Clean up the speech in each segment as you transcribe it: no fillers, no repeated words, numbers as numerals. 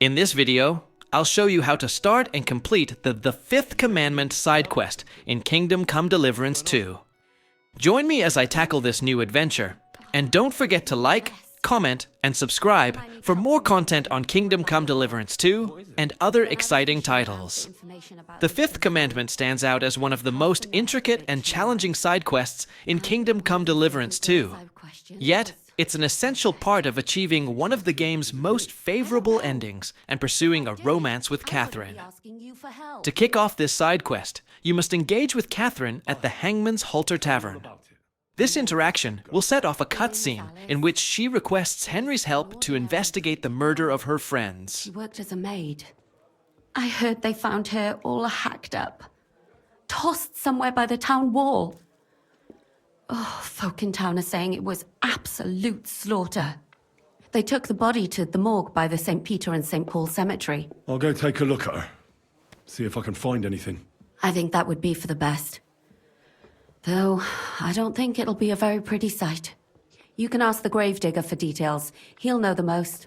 In this video, I'll show you how to start and complete the Fifth Commandment side quest in Kingdom Come Deliverance 2. Join me as I tackle this new adventure, and don't forget to like, comment, and subscribe for more content on Kingdom Come Deliverance 2 and other exciting titles. The Fifth Commandment stands out as one of the most intricate and challenging side quests in Kingdom Come Deliverance 2. Yet, it's an essential part of achieving one of the game's most favorable endings and pursuing a romance with Katherine. To kick off this side quest, you must engage with Katherine at the Hangman's Halter tavern. This interaction will set off a cutscene in which she requests Henry's help to investigate the murder of her friends. She worked as a maid. I heard they found her all hacked up, tossed somewhere by the town wall. Oh, folk in town are saying it was absolute slaughter. They took the body to the morgue by the St. Peter and St. Paul cemetery. I'll go take a look at her. See if I can find anything. I think that would be for the best. Though, I don't think it'll be a very pretty sight. You can ask the gravedigger for details. He'll know the most.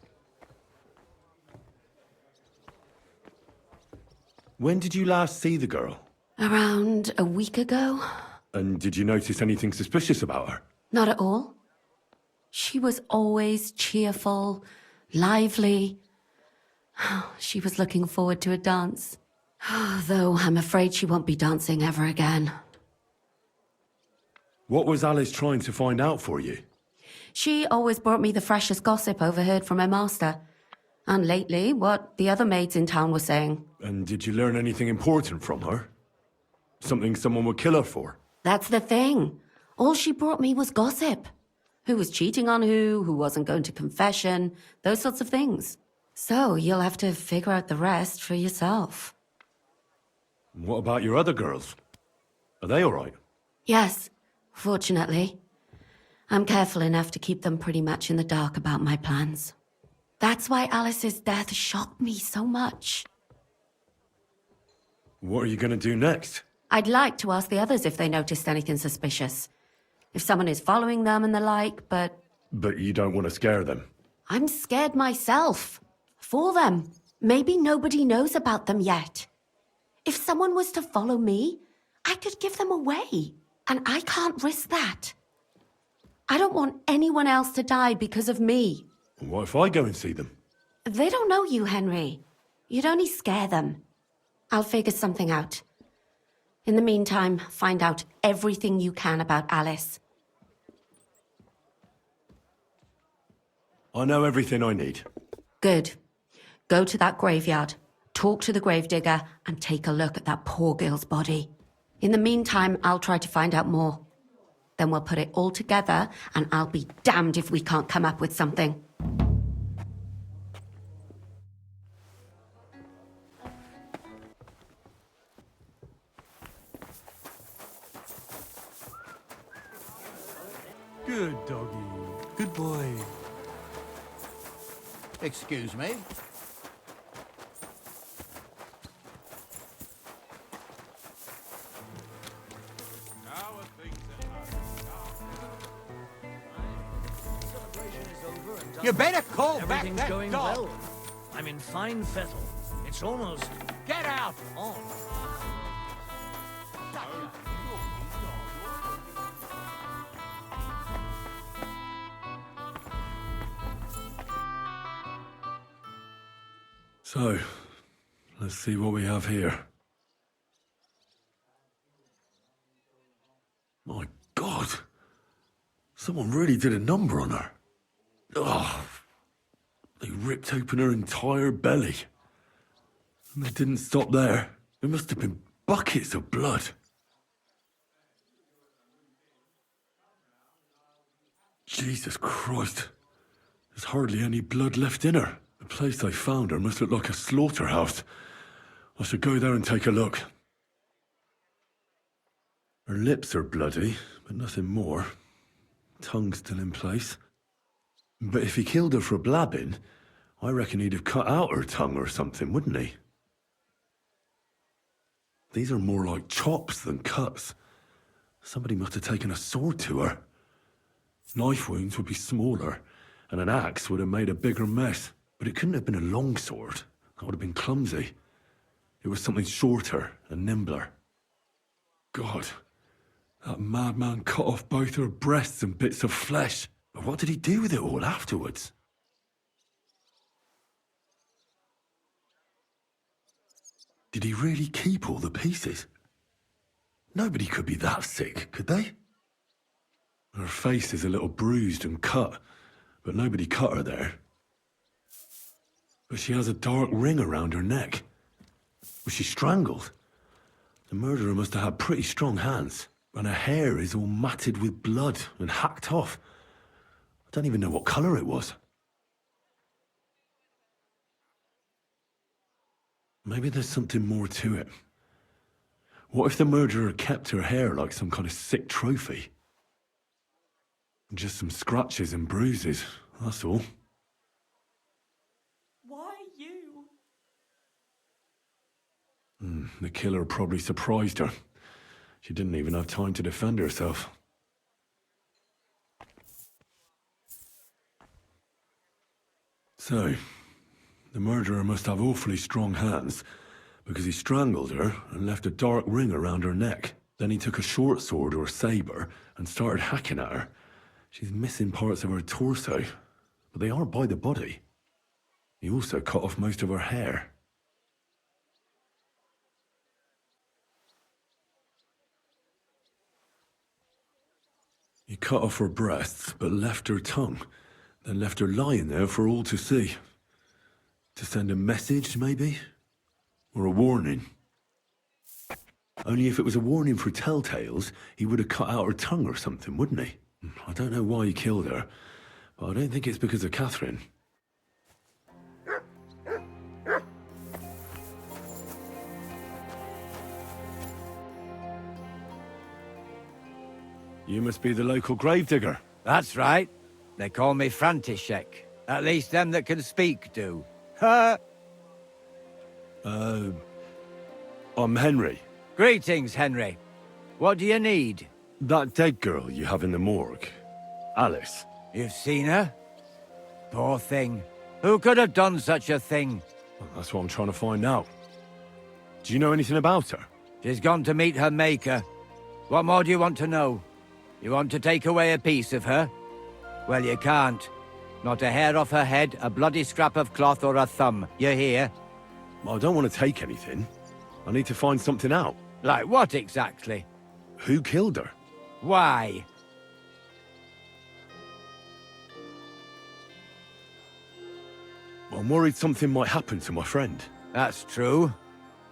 When did you last see the girl? Around a week ago? And did you notice anything suspicious about her? Not at all. She was always cheerful, lively. She was looking forward to a dance. Though I'm afraid she won't be dancing ever again. What was Alice trying to find out for you? She always brought me the freshest gossip overheard from her master. And lately, what the other maids in town were saying. And did you learn anything important from her? Something someone would kill her for? That's the thing. All she brought me was gossip. Who was cheating on who wasn't going to confession, those sorts of things. So you'll have to figure out the rest for yourself. What about your other girls? Are they all right? Yes, fortunately. I'm careful enough to keep them pretty much in the dark about my plans. That's why Alice's death shocked me so much. What are you going to do next? I'd like to ask the others if they noticed anything suspicious. If someone is following them and the like, but... But you don't want to scare them? I'm scared myself. For them. Maybe nobody knows about them yet. If someone was to follow me, I could give them away. And I can't risk that. I don't want anyone else to die because of me. What if I go and see them? They don't know you, Henry. You'd only scare them. I'll figure something out. In the meantime, find out everything you can about Alice. I know everything I need. Good. Go to that graveyard, talk to the gravedigger, and take a look at that poor girl's body. In the meantime, I'll try to find out more. Then we'll put it all together, and I'll be damned if we can't come up with something. Good doggy. Good boy. Excuse me? You better call back Everything's that going dog. well. I'm in fine fettle. It's almost Get out! on. So, let's see what we have here. My God! Someone really did a number on her. Oh, they ripped open her entire belly. And they didn't stop there. There must have been buckets of blood. Jesus Christ. There's hardly any blood left in her. The place they found her must look like a slaughterhouse. I should go there and take a look. Her lips are bloody, but nothing more. Tongue's still in place. But if he killed her for blabbing, I reckon he'd have cut out her tongue or something, wouldn't he? These are more like chops than cuts. Somebody must have taken a sword to her. Knife wounds would be smaller, and an axe would have made a bigger mess. But it couldn't have been a long sword. That would have been clumsy. It was something shorter and nimbler. God, that madman cut off both her breasts and bits of flesh. But what did he do with it all afterwards? Did he really keep all the pieces? Nobody could be that sick, could they? Her face is a little bruised and cut, but nobody cut her there. But she has a dark ring around her neck. Was she strangled? The murderer must have had pretty strong hands, and her hair is all matted with blood and hacked off. I don't even know what colour it was. Maybe there's something more to it. What if the murderer kept her hair like some kind of sick trophy? Just some scratches and bruises, that's all. Why you? The killer probably surprised her. She didn't even have time to defend herself. So, the murderer must have awfully strong hands, because he strangled her and left a dark ring around her neck. Then he took a short sword or saber and started hacking at her. She's missing parts of her torso, but they aren't by the body. He also cut off most of her hair. He cut off her breasts, but left her tongue, then left her lying there for all to see. To send a message, maybe? Or a warning? Only if it was a warning for telltales, he would have cut out her tongue or something, wouldn't he? I don't know why he killed her, but I don't think it's because of Katherine. You must be the local gravedigger. That's right. They call me František. At least them that can speak do. Ha! I'm Henry. Greetings, Henry. What do you need? That dead girl you have in the morgue. Alice. You've seen her? Poor thing. Who could have done such a thing? Well, that's what I'm trying to find out. Do you know anything about her? She's gone to meet her maker. What more do you want to know? You want to take away a piece of her? Well, you can't. Not a hair off her head, a bloody scrap of cloth, or a thumb. You hear? I don't want to take anything. I need to find something out. Like what exactly? Who killed her? Why? I'm worried something might happen to my friend. That's true.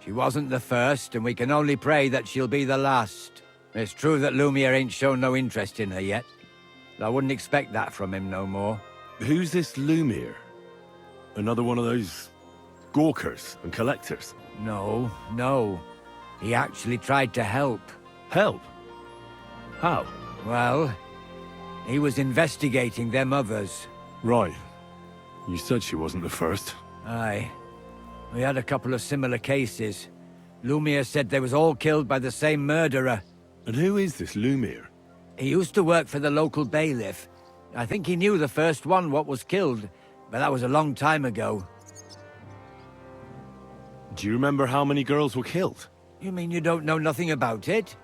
She wasn't the first, and we can only pray that she'll be the last. It's true that Lumir ain't shown no interest in her yet. I wouldn't expect that from him no more. Who's this Lumir? Another one of those gawkers and collectors? No. He actually tried to help. Help? How? Well, he was investigating them others. Right. You said she wasn't the first. Aye. We had a couple of similar cases. Lumir said they was all killed by the same murderer. And who is this Lumir? He used to work for the local bailiff. I think he knew the first one what was killed, but that was a long time ago. Do you remember how many girls were killed? You mean you don't know nothing about it?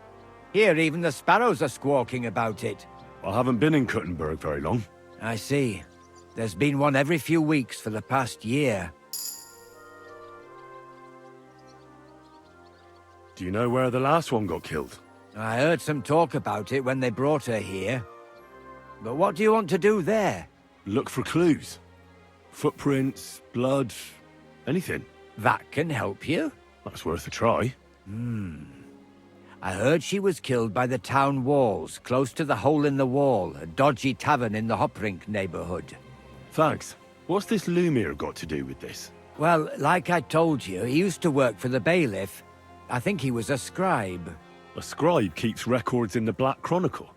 Here, even the sparrows are squawking about it. I haven't been in Kuttenberg very long. I see. There's been one every few weeks for the past year. Do you know where the last one got killed? I heard some talk about it when they brought her here. But what do you want to do there? Look for clues. Footprints, blood, anything. That can help you? That's worth a try. I heard she was killed by the town walls, close to the Hole in the Wall, a dodgy tavern in the Hoprink neighborhood. Thanks. What's this Lumir got to do with this? Well, like I told you, he used to work for the bailiff. I think he was a scribe. A scribe keeps records in the Black Chronicle,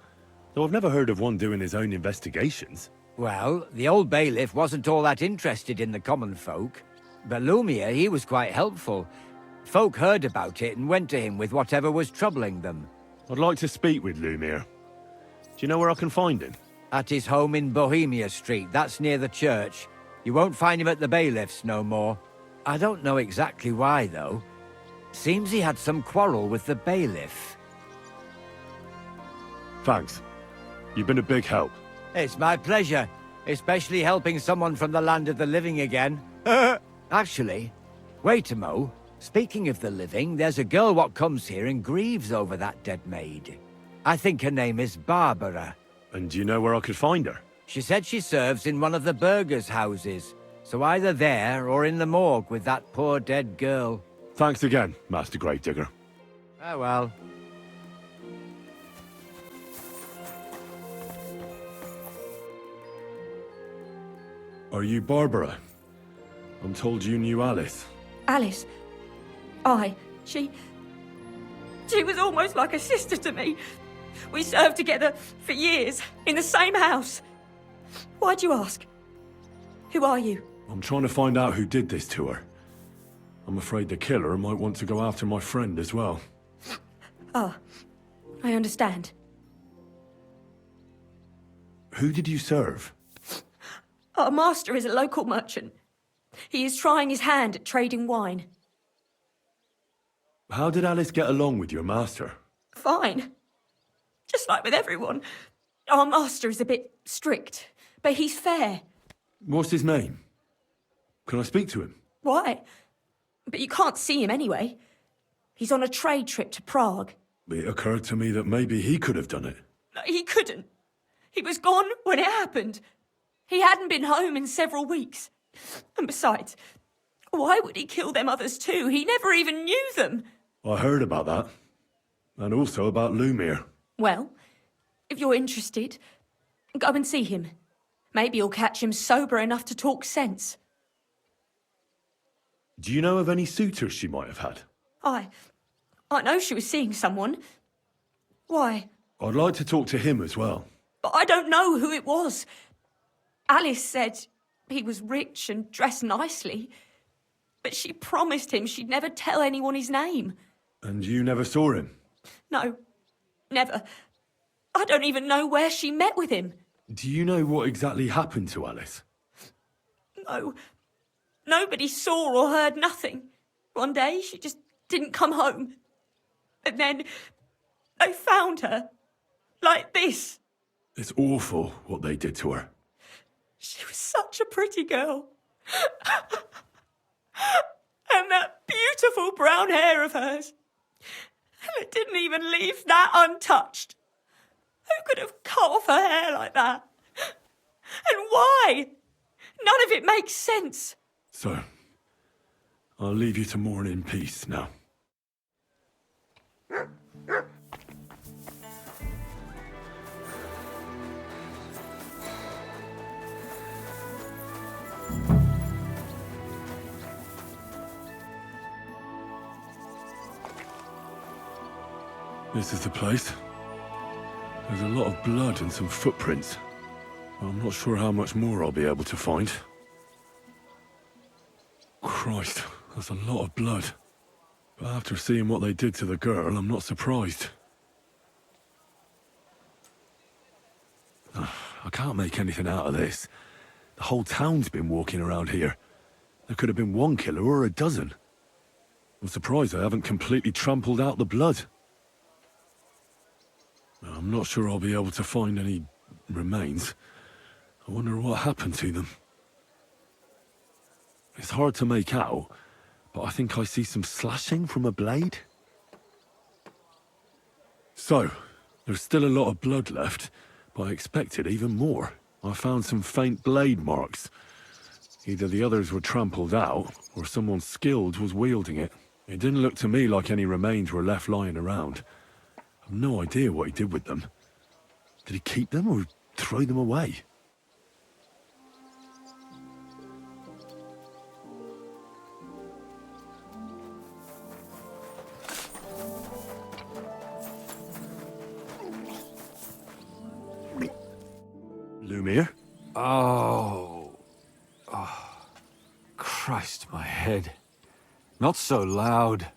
though I've never heard of one doing his own investigations. Well, the old bailiff wasn't all that interested in the common folk. But Lumir, he was quite helpful. Folk heard about it and went to him with whatever was troubling them. I'd like to speak with Lumir. Do you know where I can find him? At his home in Bohemia Street, that's near the church. You won't find him at the bailiff's no more. I don't know exactly why, though. Seems he had some quarrel with the bailiff. Thanks. You've been a big help. It's my pleasure, especially helping someone from the land of the living again. Actually, wait a mo. Speaking of the living, there's a girl what comes here and grieves over that dead maid. I think her name is Barbara. And do you know where I could find her? She said she serves in one of the burgers' houses, so either there or in the morgue with that poor dead girl. Thanks again, Master Gravedigger. Oh well. Are you Barbara? I'm told you knew Alice. Alice. Aye. She was almost like a sister to me. We served together for years, in the same house. Why'd you ask? Who are you? I'm trying to find out who did this to her. I'm afraid the killer might want to go after my friend as well. Ah, I understand. Who did you serve? Our master is a local merchant. He is trying his hand at trading wine. How did Alice get along with your master? Fine. Just like with everyone. Our master is a bit strict, but he's fair. What's his name? Can I speak to him? Why? But you can't see him anyway. He's on a trade trip to Prague. It occurred to me that maybe he could have done it. No, he couldn't. He was gone when it happened. He hadn't been home in several weeks. And besides, why would he kill them others too? He never even knew them. I heard about that. And also about Lumir. Well, if you're interested, go and see him. Maybe you'll catch him sober enough to talk sense. Do you know of any suitors she might have had? I know she was seeing someone. Why? I'd like to talk to him as well. But I don't know who it was. Alice said he was rich and dressed nicely, but she promised him she'd never tell anyone his name. And you never saw him? No, never. I don't even know where she met with him. Do you know what exactly happened to Alice? No. Nobody saw or heard nothing. One day, she just didn't come home. And then they found her. Like this. It's awful what they did to her. She was such a pretty girl. And that beautiful brown hair of hers. And it didn't even leave that untouched. Who could have cut off her hair like that? And why? None of it makes sense. So, I'll leave you to mourn in peace now. This is the place. There's a lot of blood and some footprints. I'm not sure how much more I'll be able to find. Christ, that's a lot of blood. But after seeing what they did to the girl, I'm not surprised. I can't make anything out of this. The whole town's been walking around here. There could have been one killer or a dozen. I'm surprised I haven't completely trampled out the blood. I'm not sure I'll be able to find any remains. I wonder what happened to them. It's hard to make out, but I think I see some slashing from a blade. So, there's still a lot of blood left, but I expected even more. I found some faint blade marks. Either the others were trampled out, or someone skilled was wielding it. It didn't look to me like any remains were left lying around. I've no idea what he did with them. Did he keep them or throw them away? Lumir? Oh. Christ, my head. Not so loud.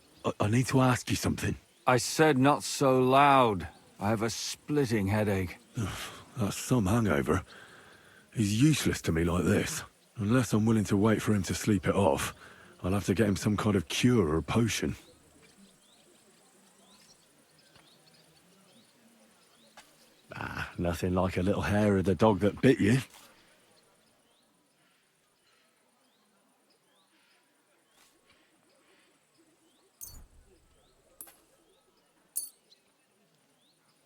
I need to ask you something. I said not so loud. I have a splitting headache. That's some hangover. He's useless to me like this. Unless I'm willing to wait for him to sleep it off, I'll have to get him some kind of cure or potion. Ah, nothing like a little hair of the dog that bit you.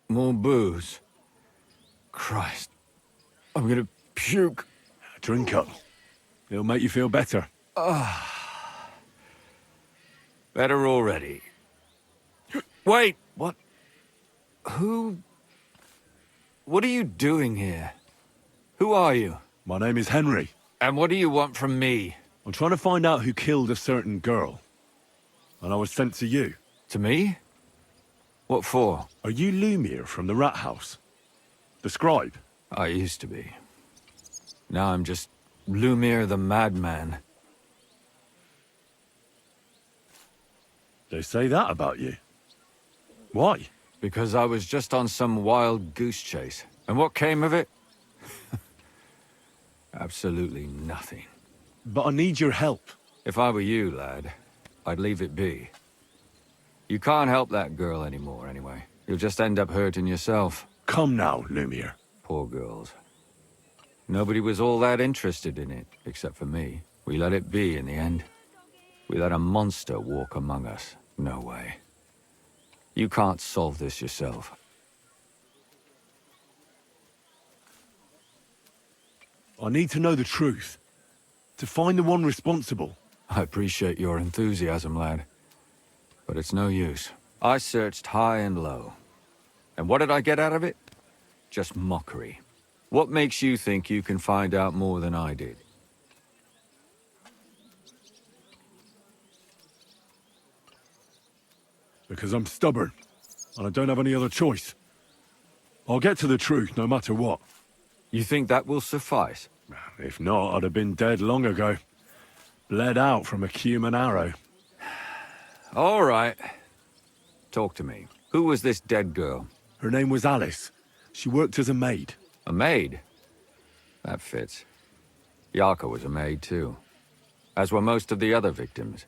More booze. Christ. I'm gonna puke. Drink up. It'll make you feel better. Better already. Wait! What? Who... What are you doing here? Who are you? My name is Henry. And what do you want from me? I'm trying to find out who killed a certain girl. And I was sent to you. To me? What for? Are you Lumir from the rat house? The scribe? I used to be. Now I'm just Lumir the madman. They say that about you. Why? Because I was just on some wild goose chase. And what came of it? Absolutely nothing. But I need your help. If I were you, lad, I'd leave it be. You can't help that girl anymore, anyway. You'll just end up hurting yourself. Come now, Lumir. Poor girls. Nobody was all that interested in it, except for me. We let it be in the end. We let a monster walk among us. No way. You can't solve this yourself. I need to know the truth. To find the one responsible. I appreciate your enthusiasm, lad. But it's no use. I searched high and low. And what did I get out of it? Just mockery. What makes you think you can find out more than I did? Because I'm stubborn. And I don't have any other choice. I'll get to the truth no matter what. You think that will suffice? If not, I'd have been dead long ago. Bled out from a human arrow. All right. Talk to me. Who was this dead girl? Her name was Alice. She worked as a maid. A maid? That fits. Jarka was a maid, too. As were most of the other victims.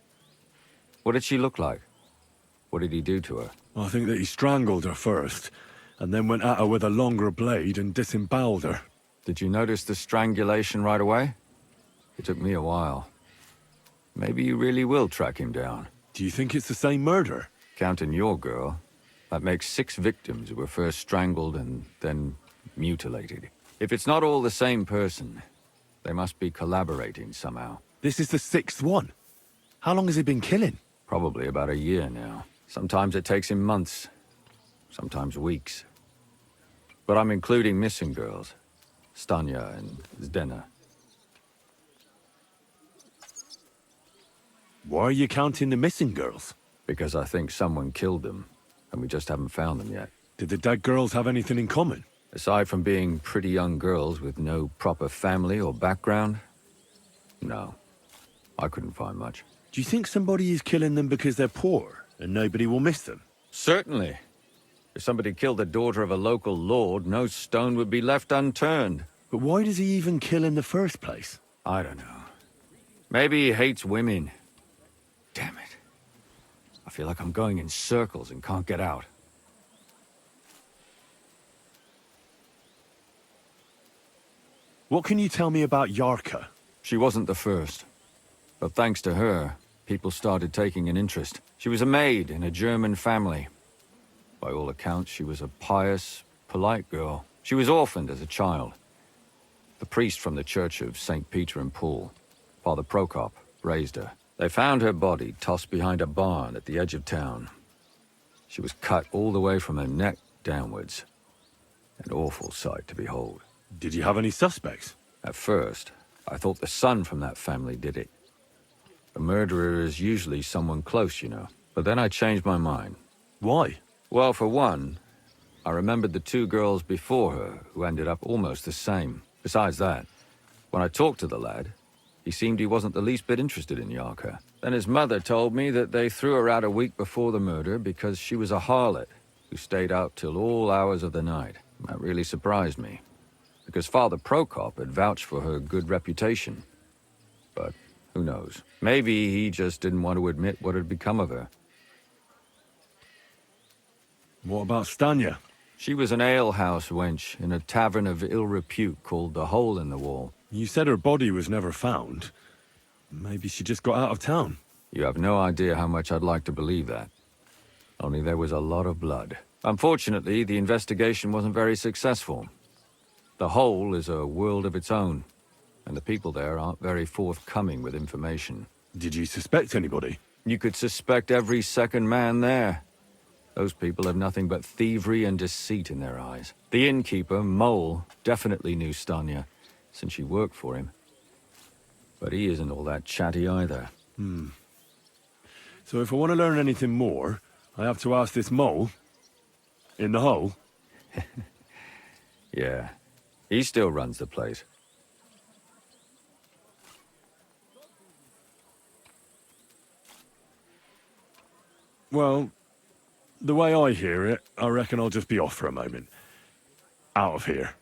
What did she look like? What did he do to her? I think that he strangled her first, and then went at her with a longer blade and disemboweled her. Did you notice the strangulation right away? It took me a while. Maybe you really will track him down. Do you think it's the same murder? Counting your girl, that makes 6 victims who were first strangled and then mutilated. If it's not all the same person, they must be collaborating somehow. This is the 6th one. How long has he been killing? Probably about a year now. Sometimes it takes him months, sometimes weeks. But I'm including missing girls. Stanya and Zdena. Why are you counting the missing girls? Because I think someone killed them, and we just haven't found them yet. Did the dead girls have anything in common? Aside from being pretty young girls with no proper family or background, no. I couldn't find much. Do you think somebody is killing them because they're poor, and nobody will miss them? Certainly. If somebody killed the daughter of a local lord, no stone would be left unturned. But why does he even kill in the first place? I don't know. Maybe he hates women. Damn it. I feel like I'm going in circles and can't get out. What can you tell me about Jarka? She wasn't the first. But thanks to her, people started taking an interest. She was a maid in a German family. By all accounts, she was a pious, polite girl. She was orphaned as a child. The priest from the church of St. Peter and Paul, Father Prokop, raised her. They found her body tossed behind a barn at the edge of town. She was cut all the way from her neck downwards. An awful sight to behold. Did you have any suspects? At first, I thought the son from that family did it. A murderer is usually someone close, you know. But then I changed my mind. Why? Well, for one, I remembered the 2 girls before her who ended up almost the same. Besides that, when I talked to the lad, he seemed he wasn't the least bit interested in Jarka. Then his mother told me that they threw her out a week before the murder because she was a harlot who stayed out till all hours of the night. That really surprised me, because Father Prokop had vouched for her good reputation. But who knows? Maybe he just didn't want to admit what had become of her. What about Stanya? She was an alehouse wench in a tavern of ill repute called the Hole in the Wall. You said her body was never found. Maybe she just got out of town. You have no idea how much I'd like to believe that. Only there was a lot of blood. Unfortunately, the investigation wasn't very successful. The Hole is a world of its own, and the people there aren't very forthcoming with information. Did you suspect anybody? You could suspect every second man there. Those people have nothing but thievery and deceit in their eyes. The innkeeper, Mole, definitely knew Stanya, since she worked for him. But he isn't all that chatty either. So if I want to learn anything more, I have to ask this mole in the hole. Yeah, he still runs the place. Well, the way I hear it, I reckon I'll just be off for a moment. Out of here.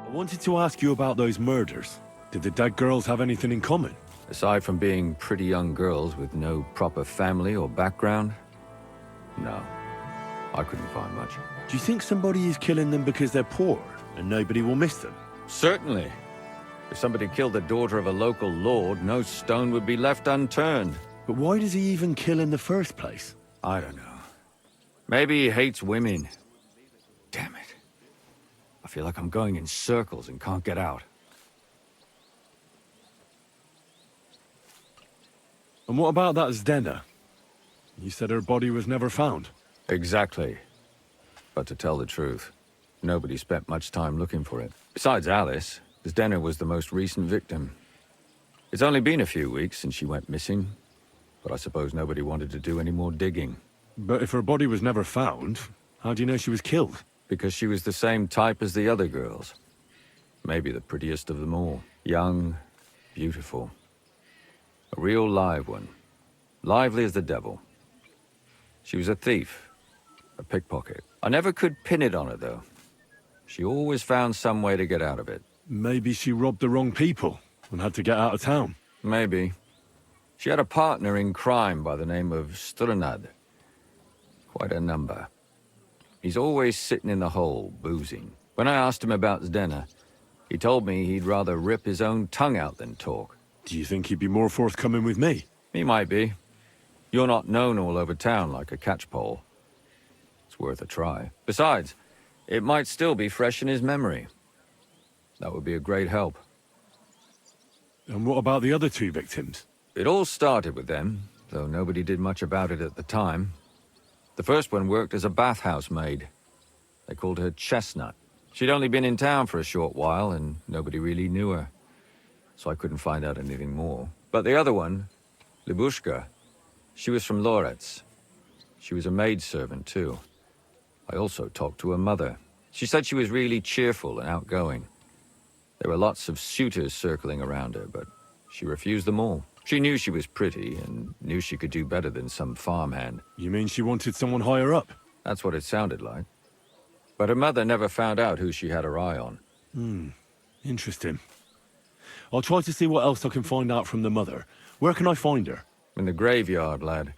I wanted to ask you about those murders. Did the dead girls have anything in common? Aside from being pretty young girls with no proper family or background, no, I couldn't find much. Do you think somebody is killing them because they're poor and nobody will miss them? Certainly. If somebody killed the daughter of a local lord, no stone would be left unturned. But why does he even kill in the first place? I don't know. Maybe he hates women. Damn it. I feel like I'm going in circles and can't get out. And what about that Zdena? You said her body was never found. Exactly. But to tell the truth, nobody spent much time looking for it. Besides Alice, Zdena was the most recent victim. It's only been a few weeks since she went missing, but I suppose nobody wanted to do any more digging. But if her body was never found, how do you know she was killed? Because she was the same type as the other girls. Maybe the prettiest of them all. Young, beautiful. A real live one. Lively as the devil. She was a thief. A pickpocket. I never could pin it on her, though. She always found some way to get out of it. Maybe she robbed the wrong people and had to get out of town. Maybe. She had a partner in crime by the name of Strnad. Quite a number. He's always sitting in the hole, boozing. When I asked him about Zdena, he told me he'd rather rip his own tongue out than talk. Do you think he'd be more forthcoming with me? He might be. You're not known all over town like a catchpole. It's worth a try. Besides, it might still be fresh in his memory. That would be a great help. And what about the other two victims? It all started with them, though nobody did much about it at the time. The first one worked as a bathhouse maid. They called her Chestnut. She'd only been in town for a short while, and nobody really knew her. So I couldn't find out anything more. But the other one, Libushka, she was from Loretz. She was a maidservant, too. I also talked to her mother. She said she was really cheerful and outgoing. There were lots of suitors circling around her, but she refused them all. She knew she was pretty and knew she could do better than some farmhand. You mean she wanted someone higher up? That's what it sounded like. But her mother never found out who she had her eye on. Interesting. I'll try to see what else I can find out from the mother. Where can I find her? In the graveyard, lad.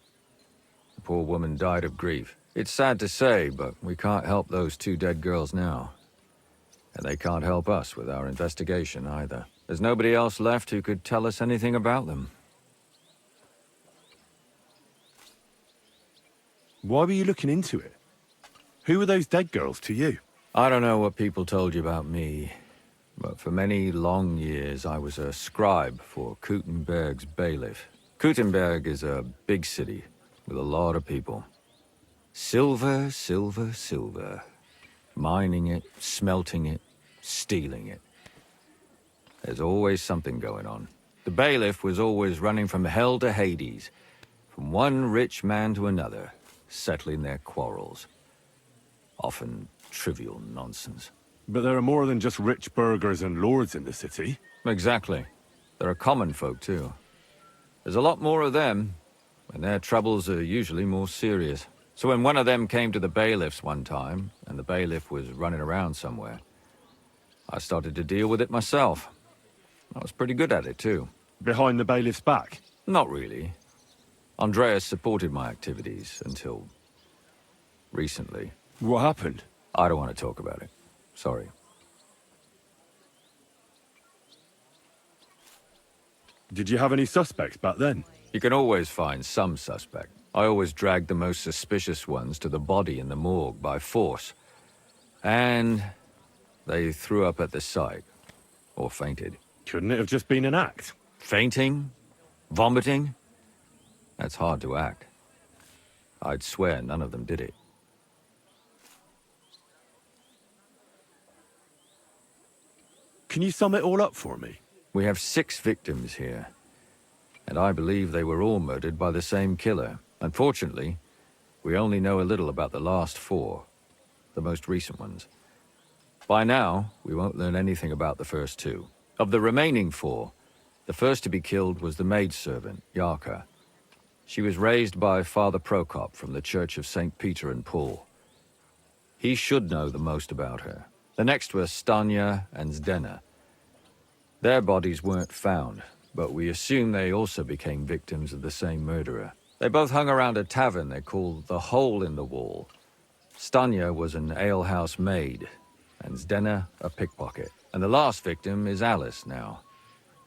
The poor woman died of grief. It's sad to say, but we can't help those two dead girls now. And they can't help us with our investigation either. There's nobody else left who could tell us anything about them. Why were you looking into it? Who were those dead girls to you? I don't know what people told you about me, but for many long years I was a scribe for Kuttenberg's bailiff. Kuttenberg is a big city with a lot of people. Silver, silver, silver. Mining it, smelting it, stealing it. There's always something going on. The bailiff was always running from hell to Hades, from one rich man to another, settling their quarrels. Often trivial nonsense. But there are more than just rich burghers and lords in the city. Exactly. There are common folk, too. There's a lot more of them, and their troubles are usually more serious. So when one of them came to the bailiffs one time, and the bailiff was running around somewhere, I started to deal with it myself. I was pretty good at it, too. Behind the bailiff's back? Not really. Andreas supported my activities until recently. What happened? I don't want to talk about it. Sorry. Did you have any suspects back then? You can always find some suspect. I always dragged the most suspicious ones to the body in the morgue by force. And they threw up at the sight. Or fainted. Couldn't it have just been an act? Fainting? Vomiting? That's hard to act. I'd swear none of them did it. Can you sum it all up for me? We have 6 victims here. And I believe they were all murdered by the same killer. Unfortunately, we only know a little about the last 4. The most recent ones. By now, we won't learn anything about the first 2. Of the remaining 4, the first to be killed was the maidservant, Jarka. She was raised by Father Prokop from the Church of St. Peter and Paul. He should know the most about her. The next were Stanya and Zdena. Their bodies weren't found, but we assume they also became victims of the same murderer. They both hung around a tavern they called the Hole in the Wall. Stanya was an alehouse maid, and Zdena a pickpocket. And the last victim is Alice now,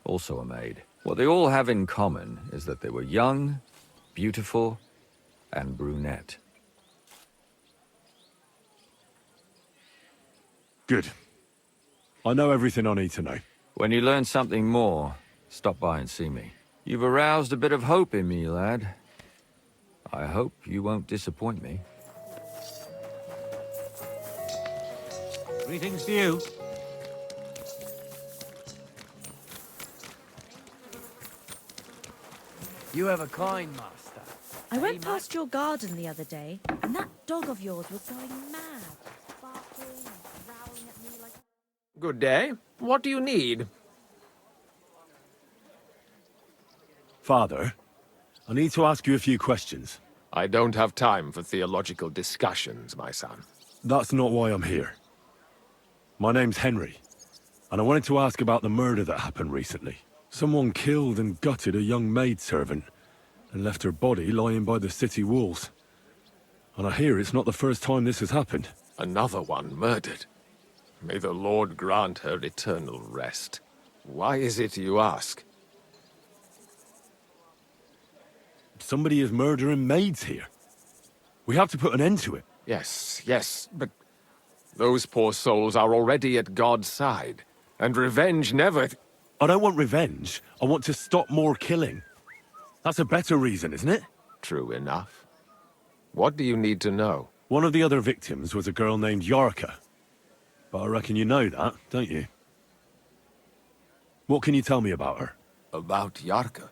also a maid. What they all have in common is that they were young, beautiful, and brunette. Good. I know everything I need to know. When you learn something more, stop by and see me. You've aroused a bit of hope in me, lad. I hope you won't disappoint me. Greetings to you. You have a coin, master. I went past your garden the other day, and that dog of yours was going mad, barking and growling at me like... Good day. What do you need? Father, I need to ask you a few questions. I don't have time for theological discussions, my son. That's not why I'm here. My name's Henry, and I wanted to ask about the murder that happened recently. Someone killed and gutted a young maidservant and left her body lying by the city walls. And I hear it's not the first time this has happened. Another one murdered. May the Lord grant her eternal rest. Why is it you ask? Somebody is murdering maids here. We have to put an end to it. Yes, but those poor souls are already at God's side, and revenge never... I don't want revenge. I want to stop more killing. That's a better reason, isn't it? True enough. What do you need to know? One of the other victims was a girl named Jarka. But I reckon you know that, don't you? What can you tell me about her? About Jarka.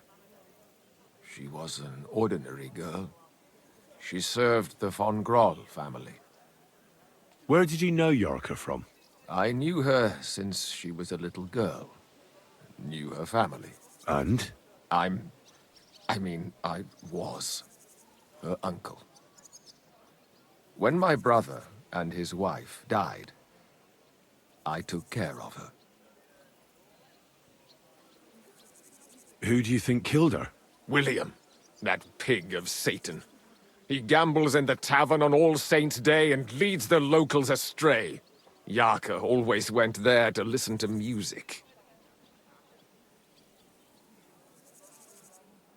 She was an ordinary girl. She served the von Grolle family. Where did you know Jarka from? I knew her since she was a little girl. Knew her family. And? I was her uncle. When my brother and his wife died, I took care of her. Who do you think killed her? William, that pig of Satan. He gambles in the tavern on All Saints' Day and leads the locals astray. Jarka always went there to listen to music.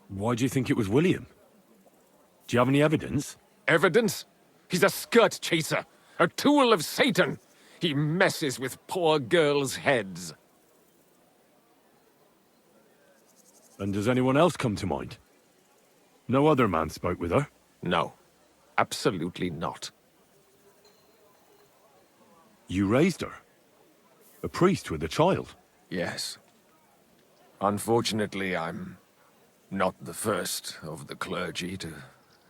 Why do you think it was William? Do you have any evidence? Evidence? He's a skirt chaser, a tool of Satan. He messes with poor girls' heads. And does anyone else come to mind? No other man spoke with her? No, absolutely not. You raised her? A priest with a child? Yes. Unfortunately, I'm not the first of the clergy to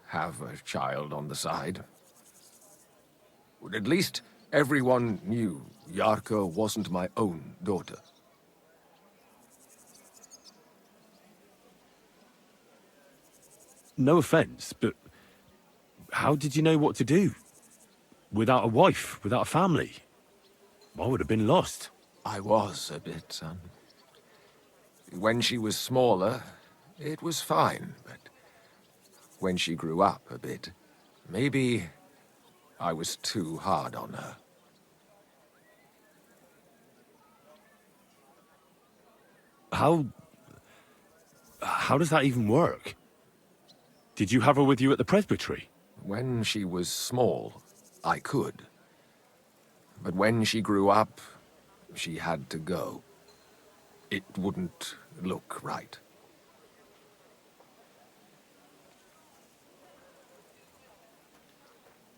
have a child on the side. But at least everyone knew Jarka wasn't my own daughter. No offense, but how did you know what to do? Without a wife, without a family? I would have been lost. I was a bit, son. When she was smaller, it was fine, but when she grew up a bit, maybe I was too hard on her. How does that even work? Did you have her with you at the presbytery? When she was small, I could. But when she grew up, she had to go. It wouldn't look right.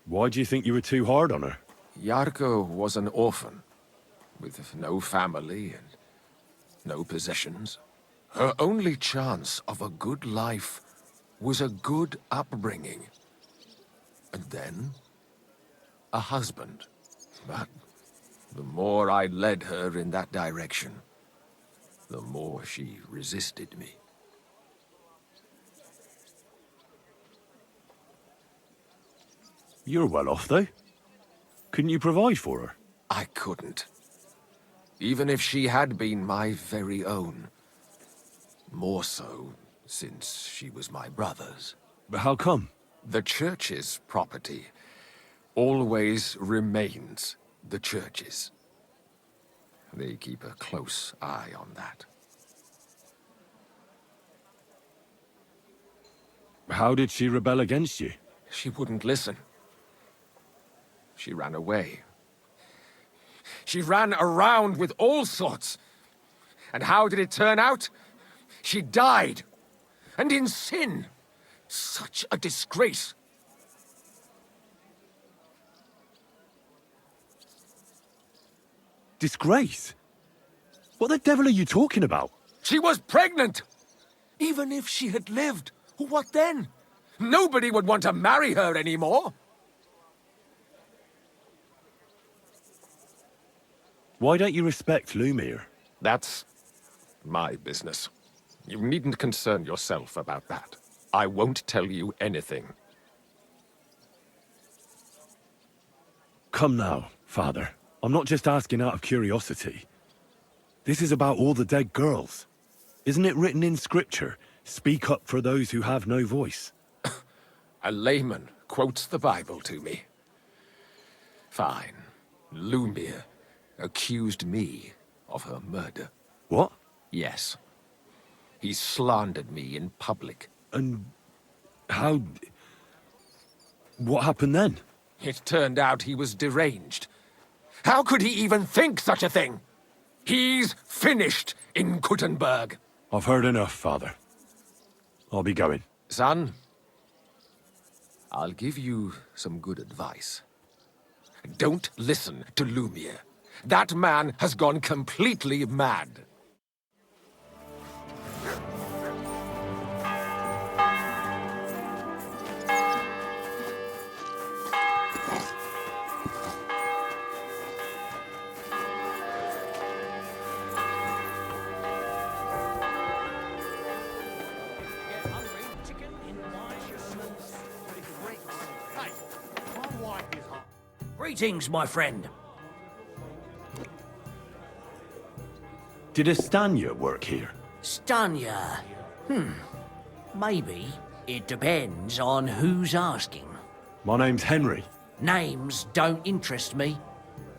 Why do you think you were too hard on her? Jarka was an orphan, with no family and no possessions. Her only chance of a good life was a good upbringing. And then, a husband. But the more I led her in that direction, the more she resisted me. You're well off, though. Couldn't you provide for her? I couldn't. Even if she had been my very own. More so, since she was my brother's. But how come? The church's property always remains the church's. They keep a close eye on that. How did she rebel against you? She wouldn't listen. She ran away. She ran around with all sorts. And how did it turn out? She died. And in sin. Such a disgrace. Disgrace? What the devil are you talking about? She was pregnant! Even if she had lived, what then? Nobody would want to marry her anymore. Why don't you respect Lumir? That's my business. You needn't concern yourself about that. I won't tell you anything. Come now, Father. I'm not just asking out of curiosity. This is about all the dead girls. Isn't it written in Scripture, speak up for those who have no voice? A layman quotes the Bible to me. Fine. Lumir accused me of her murder. What? Yes. He slandered me in public. And how... What happened then? It turned out he was deranged. How could he even think such a thing? He's finished in Kuttenberg. I've heard enough, Father. I'll be going. Son, I'll give you some good advice. Don't listen to Lumir. That man has gone completely mad. Greetings, my friend. Did a Stanya work here? Stanya. Maybe. It depends on who's asking. My name's Henry. Names don't interest me.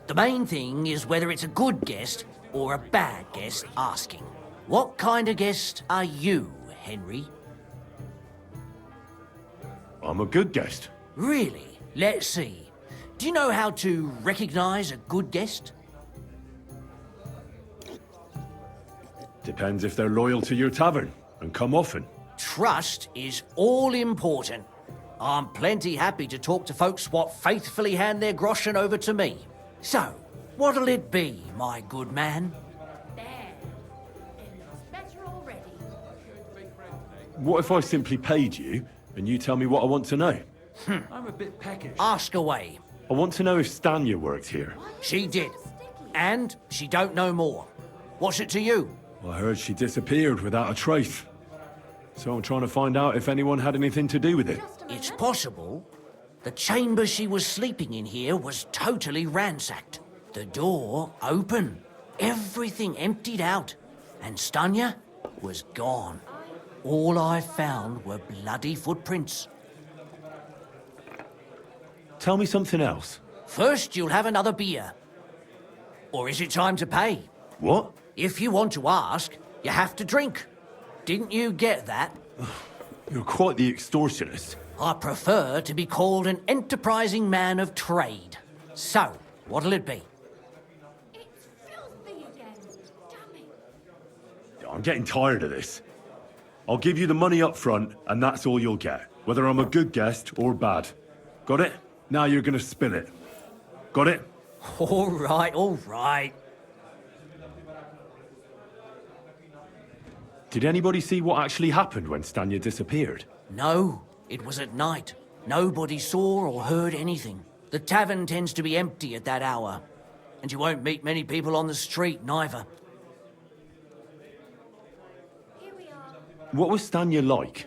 The main thing is whether it's a good guest or a bad guest asking. What kind of guest are you, Henry? I'm a good guest. Really? Let's see. Do you know how to recognize a good guest? Depends if they're loyal to your tavern and come often. Trust is all important. I'm plenty happy to talk to folks what faithfully hand their groschen over to me. So, what'll it be, my good man? There. It looks better already. What if I simply paid you and you tell me what I want to know? I'm a bit peckish. Ask away. I want to know if Stanya worked here. She did. And she don't know more. What's it to you? I heard she disappeared without a trace. So I'm trying to find out if anyone had anything to do with it. It's possible, The chamber she was sleeping in here was totally ransacked. The door open, everything emptied out, and Stanya was gone. All I found were bloody footprints. Tell me something else. First, you'll have another beer. Or is it time to pay? What? If you want to ask, you have to drink. Didn't you get that? You're quite the extortionist. I prefer to be called an enterprising man of trade. So, what'll it be? It's filthy again. Damn it. I'm getting tired of this. I'll give you the money up front, and that's all you'll get, whether I'm a good guest or bad. Got it? Now you're gonna spill it. Got it? All right, all right. Did anybody see what actually happened when Stanya disappeared? No, it was at night. Nobody saw or heard anything. The tavern tends to be empty at that hour. And you won't meet many people on the street, neither. Here we are. What was Stanya like?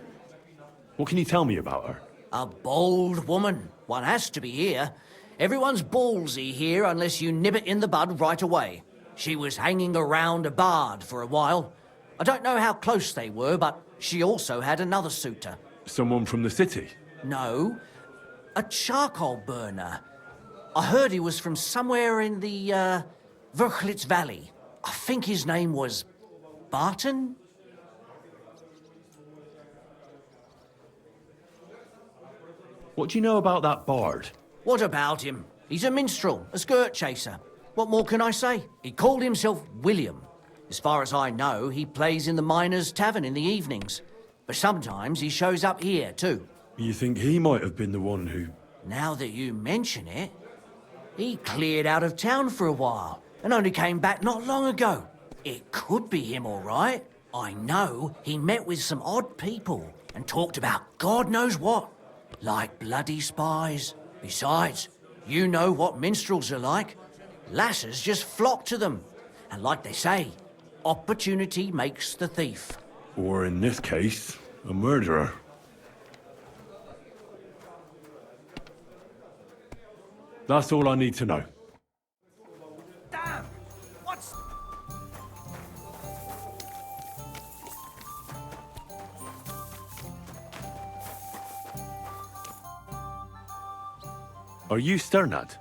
What can you tell me about her? A bold woman. One has to be here. Everyone's ballsy here unless you nib it in the bud right away. She was hanging around a bard for a while. I don't know how close they were, but she also had another suitor. Someone from the city? No, a charcoal burner. I heard he was from somewhere in the, Verchlitz Valley. I think his name was Barton? What do you know about that bard? What about him? He's a minstrel, a skirt chaser. What more can I say? He called himself William. As far as I know, he plays in the miners' tavern in the evenings. But sometimes he shows up here, too. You think he might have been the one who... Now that you mention it, he cleared out of town for a while and only came back not long ago. It could be him, all right. I know he met with some odd people and talked about God knows what, like bloody spies. Besides, you know what minstrels are like. Lasses just flock to them. And like they say, opportunity makes the thief. Or in this case, a murderer. That's all I need to know. Damn! What's... Are you Sternad?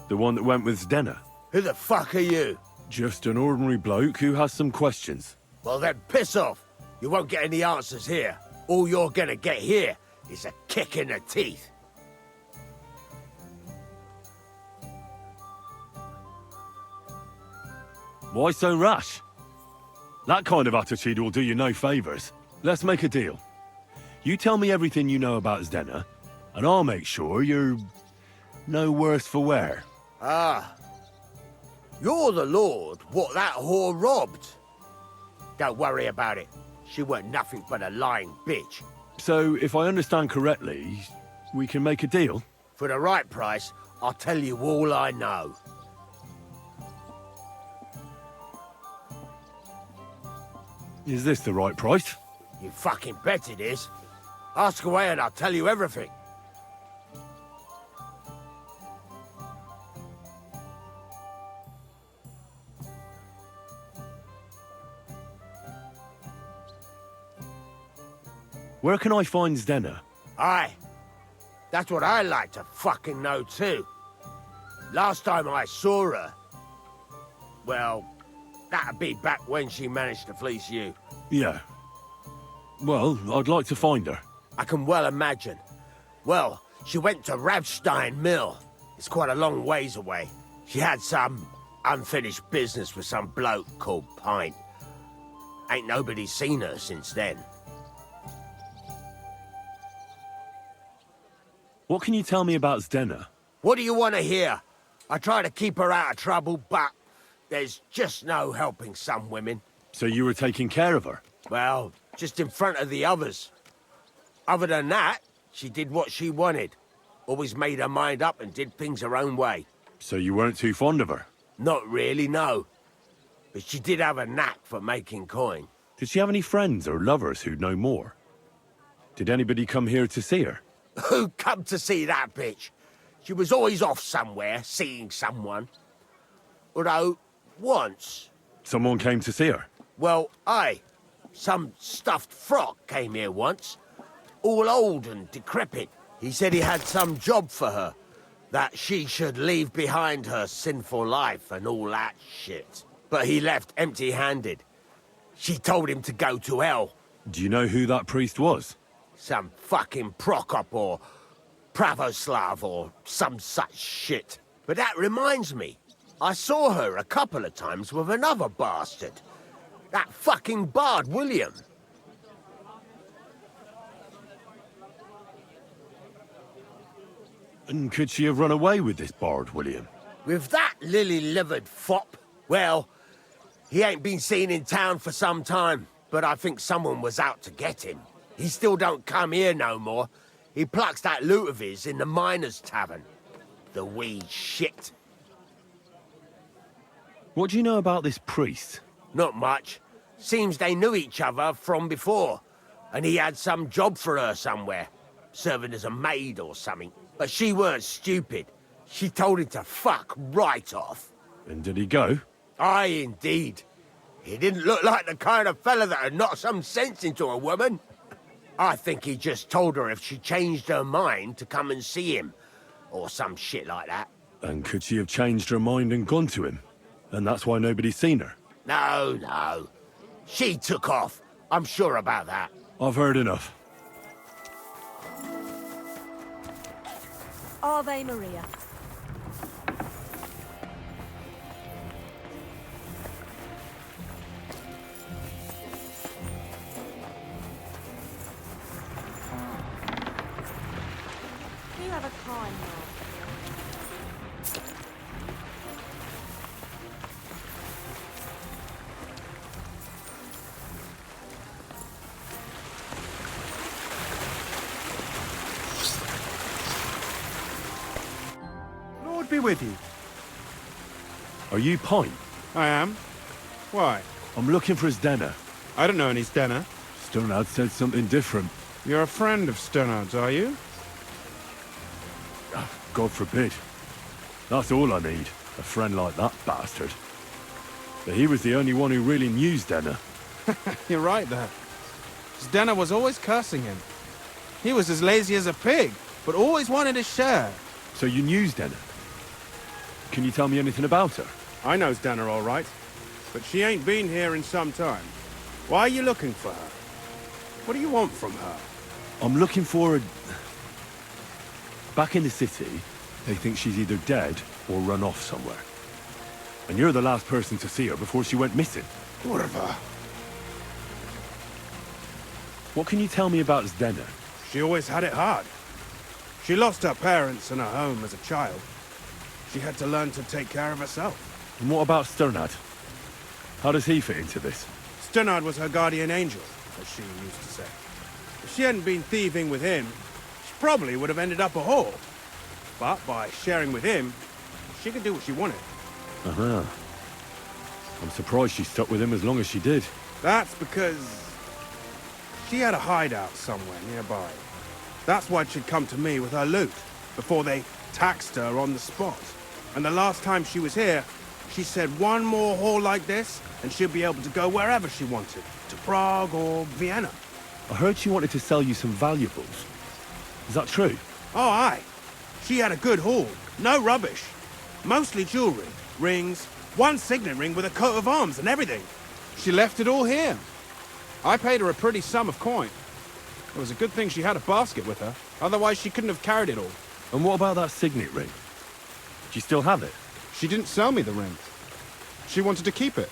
The one that went with Zdena? Who the fuck are you? Just an ordinary bloke who has some questions. Well then, piss off. You won't get any answers here. All you're gonna get here is a kick in the teeth. Why so rash? That kind of attitude will do you no favors. Let's make a deal. You tell me everything you know about Zdena, and I'll make sure you're no worse for wear. Ah. You're the lord what that whore robbed. Don't worry about it. She weren't nothing but a lying bitch. So, if I understand correctly, we can make a deal? For the right price, I'll tell you all I know. Is this the right price? You fucking bet it is. Ask away and I'll tell you everything. Where can I find Zdena? Aye. That's what I like to fucking know too. Last time I saw her... Well, that'd be back when she managed to fleece you. Yeah. Well, I'd like to find her. I can well imagine. Well, she went to Ravstein Mill. It's quite a long ways away. She had some unfinished business with some bloke called Pint. Ain't nobody seen her since then. What can you tell me about Zdena? What do you want to hear? I try to keep her out of trouble, but there's just no helping some women. So you were taking care of her? Well, just in front of the others. Other than that, she did what she wanted. Always made her mind up and did things her own way. So you weren't too fond of her? Not really, no. But she did have a knack for making coin. Did she have any friends or lovers who'd know more? Did anybody come here to see her? Who come to see that bitch? She was always off somewhere, seeing someone. Although, once... Someone came to see her. Well, aye. Some stuffed frock came here once. All old and decrepit. He said he had some job for her. That she should leave behind her sinful life and all that shit. But he left empty-handed. She told him to go to hell. Do you know who that priest was? Some fucking Prokop or Pravoslav or some such shit. But that reminds me. I saw her a couple of times with another bastard. That fucking bard, William. And could she have run away with this bard, William? With that lily-livered fop? Well, he ain't been seen in town for some time, but I think someone was out to get him. He still don't come here no more. He plucks that loot of his in the miners' tavern. The wee shit. What do you know about this priest? Not much. Seems they knew each other from before, and he had some job for her somewhere, serving as a maid or something. But she weren't stupid. She told him to fuck right off. And did he go? Aye, indeed. He didn't look like the kind of fella that would knock some sense into a woman. I think he just told her if she changed her mind to come and see him, or some shit like that. And could she have changed her mind and gone to him? And that's why nobody's seen her? No, no. She took off. I'm sure about that. I've heard enough. Ave Maria. You have a kind man. Lord be with you. Are you Pint? I am. Why? I'm looking for Zdena. I don't know any Zdena. Sternad said something different. You're a friend of Sternard's, are you? God forbid. That's all I need. A friend like that bastard. But he was the only one who really knew Zdena. You're right there. Zdena was always cursing him. He was as lazy as a pig, but always wanted his share. So you knew Zdena? Can you tell me anything about her? I know Zdena all right, but she ain't been here in some time. Why are you looking for her? What do you want from her? I'm looking for a... Back in the city, they think she's either dead or run off somewhere. And you're the last person to see her before she went missing. Whatever. What can you tell me about Zdena? She always had it hard. She lost her parents and her home as a child. She had to learn to take care of herself. And what about Sternad? How does he fit into this? Sternard was her guardian angel, as she used to say. If she hadn't been thieving with him, she probably would have ended up a whore. But by sharing with him, she could do what she wanted. Uh-huh. I'm surprised she stuck with him as long as she did. That's because she had a hideout somewhere nearby. That's why she'd come to me with her loot, before they taxed her on the spot. And the last time she was here, she said one more haul like this, and she'll be able to go wherever she wanted, to Prague or Vienna. I heard she wanted to sell you some valuables. Is that true? Oh, aye. She had a good haul. No rubbish. Mostly jewelry, rings, one signet ring with a coat of arms and everything. She left it all here. I paid her a pretty sum of coin. It was a good thing she had a basket with her, otherwise she couldn't have carried it all. And what about that signet ring? Do you still have it? She didn't sell me the ring. She wanted to keep it.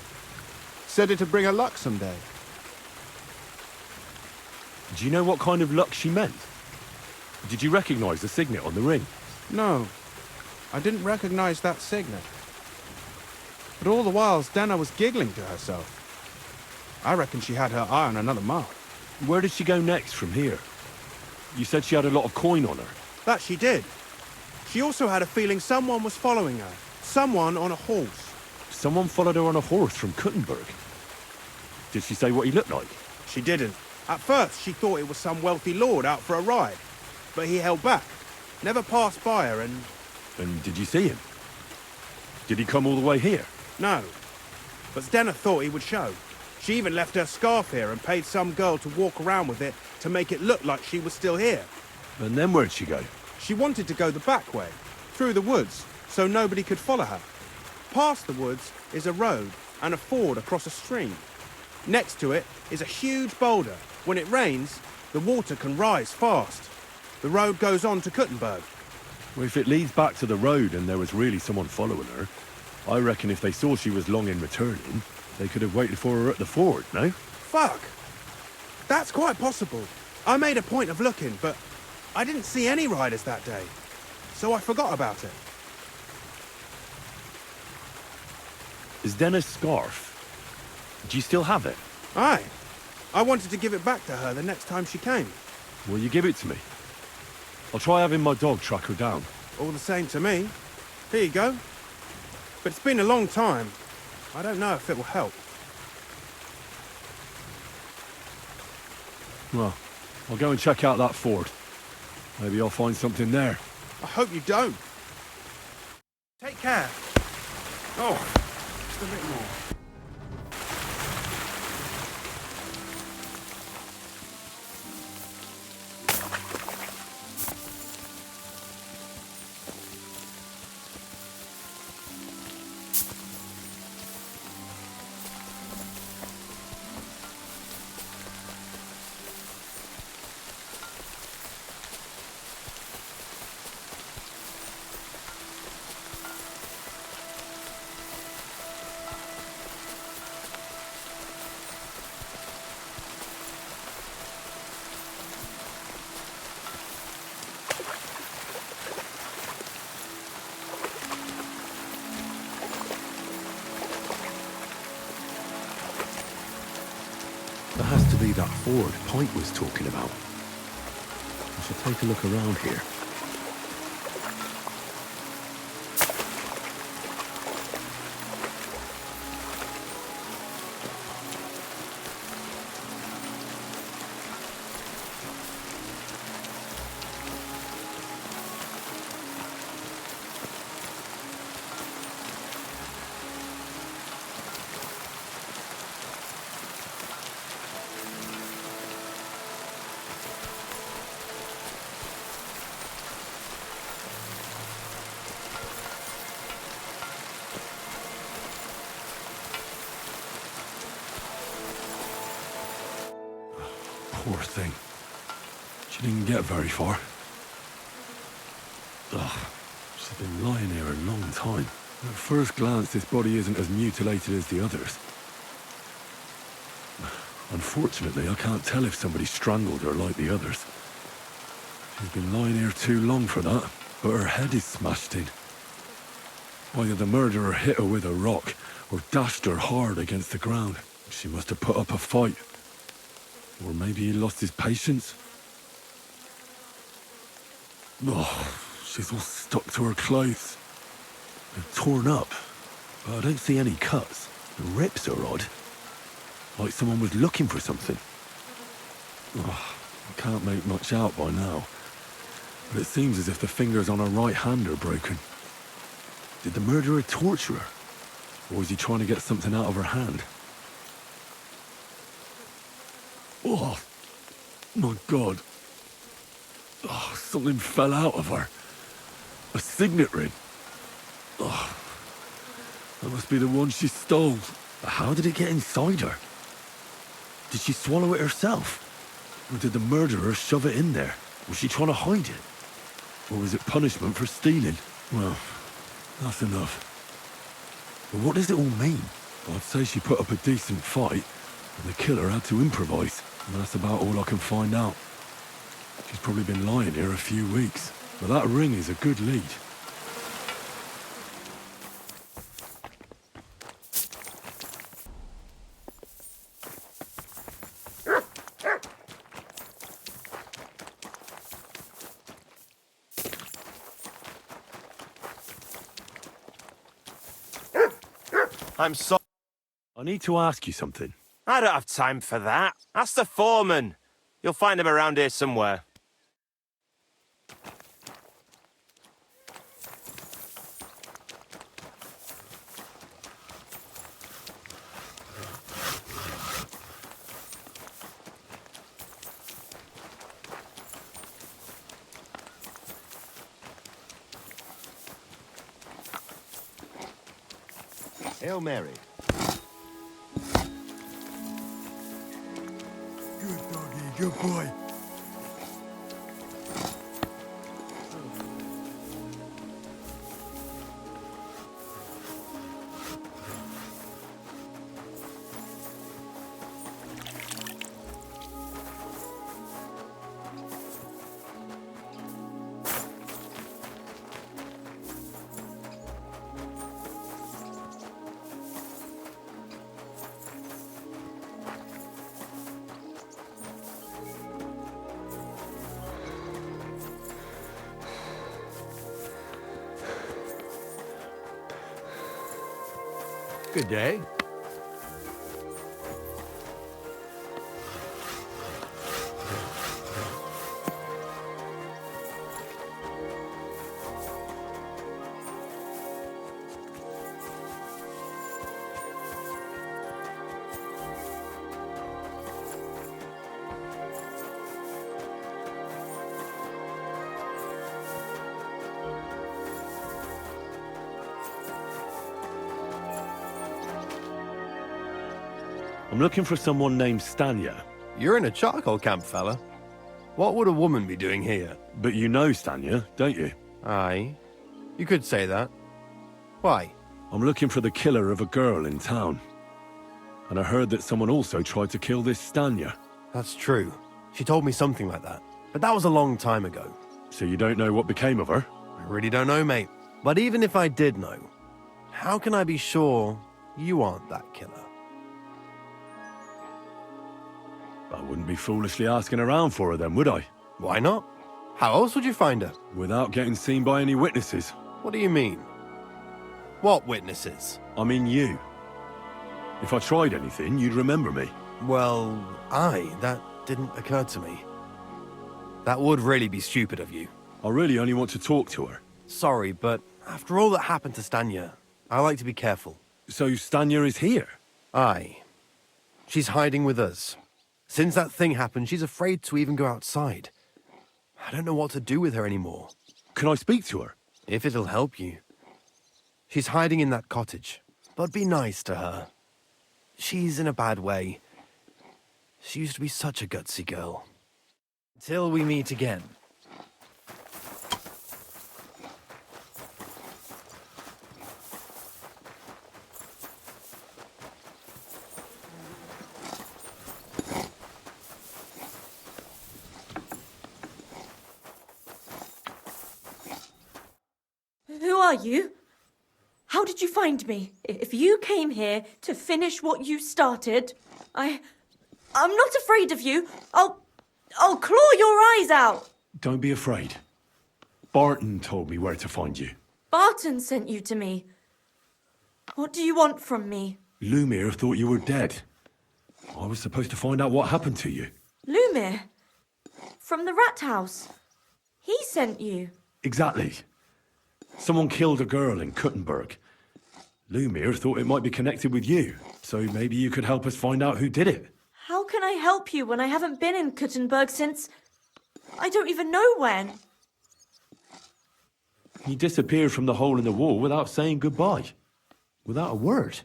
Said it'd bring her luck someday. Do you know what kind of luck she meant? Did you recognize the signet on the ring? No, I didn't recognize that signet. But all the while, Zdena was giggling to herself. I reckon she had her eye on another mark. Where did she go next from here? You said she had a lot of coin on her. That she did. She also had a feeling someone was following her. Someone on a horse. Someone followed her on a horse from Kuttenberg. Did she say what he looked like? She didn't. At first, she thought it was some wealthy lord out for a ride. but he held back. Never passed by her and... And did you see him? Did he come all the way here? No. But Zdena thought he would show. She even left her scarf here and paid some girl to walk around with it to make it look like she was still here. And then where'd she go? She wanted to go the back way, through the woods, so nobody could follow her. Past the woods is a road and a ford across a stream. Next to it is a huge boulder. When it rains, the water can rise fast. The road goes on to Kuttenberg. Well, if it leads back to the road and there was really someone following her, I reckon if they saw she was long in returning, they could have waited for her at the ford, no? Fuck! That's quite possible. I made a point of looking, but I didn't see any riders that day, so I forgot about it. Is Zdena's scarf? Do you still have it? Aye. I wanted to give it back to her the next time she came. Will you give it to me? I'll try having my dog track her down. All the same to me. Here you go. But it's been a long time. I don't know if it will help. Well, I'll go and check out that ford. Maybe I'll find something there. I hope you don't. Take care. Oh, just a bit more. There has to be that ford Pint was talking about. I should take a look around here. Poor thing. She didn't get very far. Ugh, she's been lying here a long time. At first glance, this body isn't as mutilated as the others. Unfortunately, I can't tell if somebody strangled her like the others. She's been lying here too long for that, but her head is smashed in. Either the murderer hit her with a rock, or dashed her hard against the ground. She must have put up a fight. Or maybe he lost his patience. Oh, she's all stuck to her clothes. They're torn up, but I don't see any cuts. The rips are odd. Like someone was looking for something. Oh, I can't make much out by now. But it seems as if the fingers on her right hand are broken. Did the murderer torture her? Or was he trying to get something out of her hand? Oh, my God. Oh, something fell out of her. A signet ring. Oh, that must be the one she stole. But how did it get inside her? Did she swallow it herself? Or did the murderer shove it in there? Was she trying to hide it? Or was it punishment for stealing? Well, that's enough. But what does it all mean? I'd say she put up a decent fight, and the killer had to improvise. And that's about all I can find out. She's probably been lying here a few weeks. But that ring is a good lead. I'm sorry. I need to ask you something. I don't have time for that. Ask the foreman. You'll find him around here somewhere. Hail Mary. Good doggy, good boy. Good day. I'm looking for someone named Stanya. You're in a charcoal camp, fella. What would a woman be doing here? But you know Stanya, don't you? Aye. You could say that. Why? I'm looking for the killer of a girl in town. And I heard that someone also tried to kill this Stanya. That's true. She told me something like that. But that was a long time ago. So you don't know what became of her? I really don't know, mate. But even if I did know, how can I be sure you aren't that killer? I wouldn't be foolishly asking around for her then, would I? Why not? How else would you find her? Without getting seen by any witnesses. What do you mean? What witnesses? I mean you. If I tried anything, you'd remember me. Well, that didn't occur to me. That would really be stupid of you. I really only want to talk to her. Sorry, but after all that happened to Stanya, I like to be careful. So Stanya is here? Aye. She's hiding with us. Since that thing happened, she's afraid to even go outside. I don't know what to do with her anymore. Can I speak to her? If it'll help you. She's hiding in that cottage, but be nice to her. She's in a bad way. She used to be such a gutsy girl. Till we meet again. Who are you? How did you find me? If you came here to finish what you started, I'm not afraid of you. I'll claw your eyes out. Don't be afraid. Barton told me where to find you. Barton sent you to me. What do you want from me? Lumir thought you were dead. I was supposed to find out what happened to you. Lumir? From the rat house. He sent you. Exactly. Someone killed a girl in Kuttenberg. Lumir thought it might be connected with you, so maybe you could help us find out who did it. How can I help you when I haven't been in Kuttenberg since... I don't even know when. He disappeared from the hole in the wall without saying goodbye. Without a word.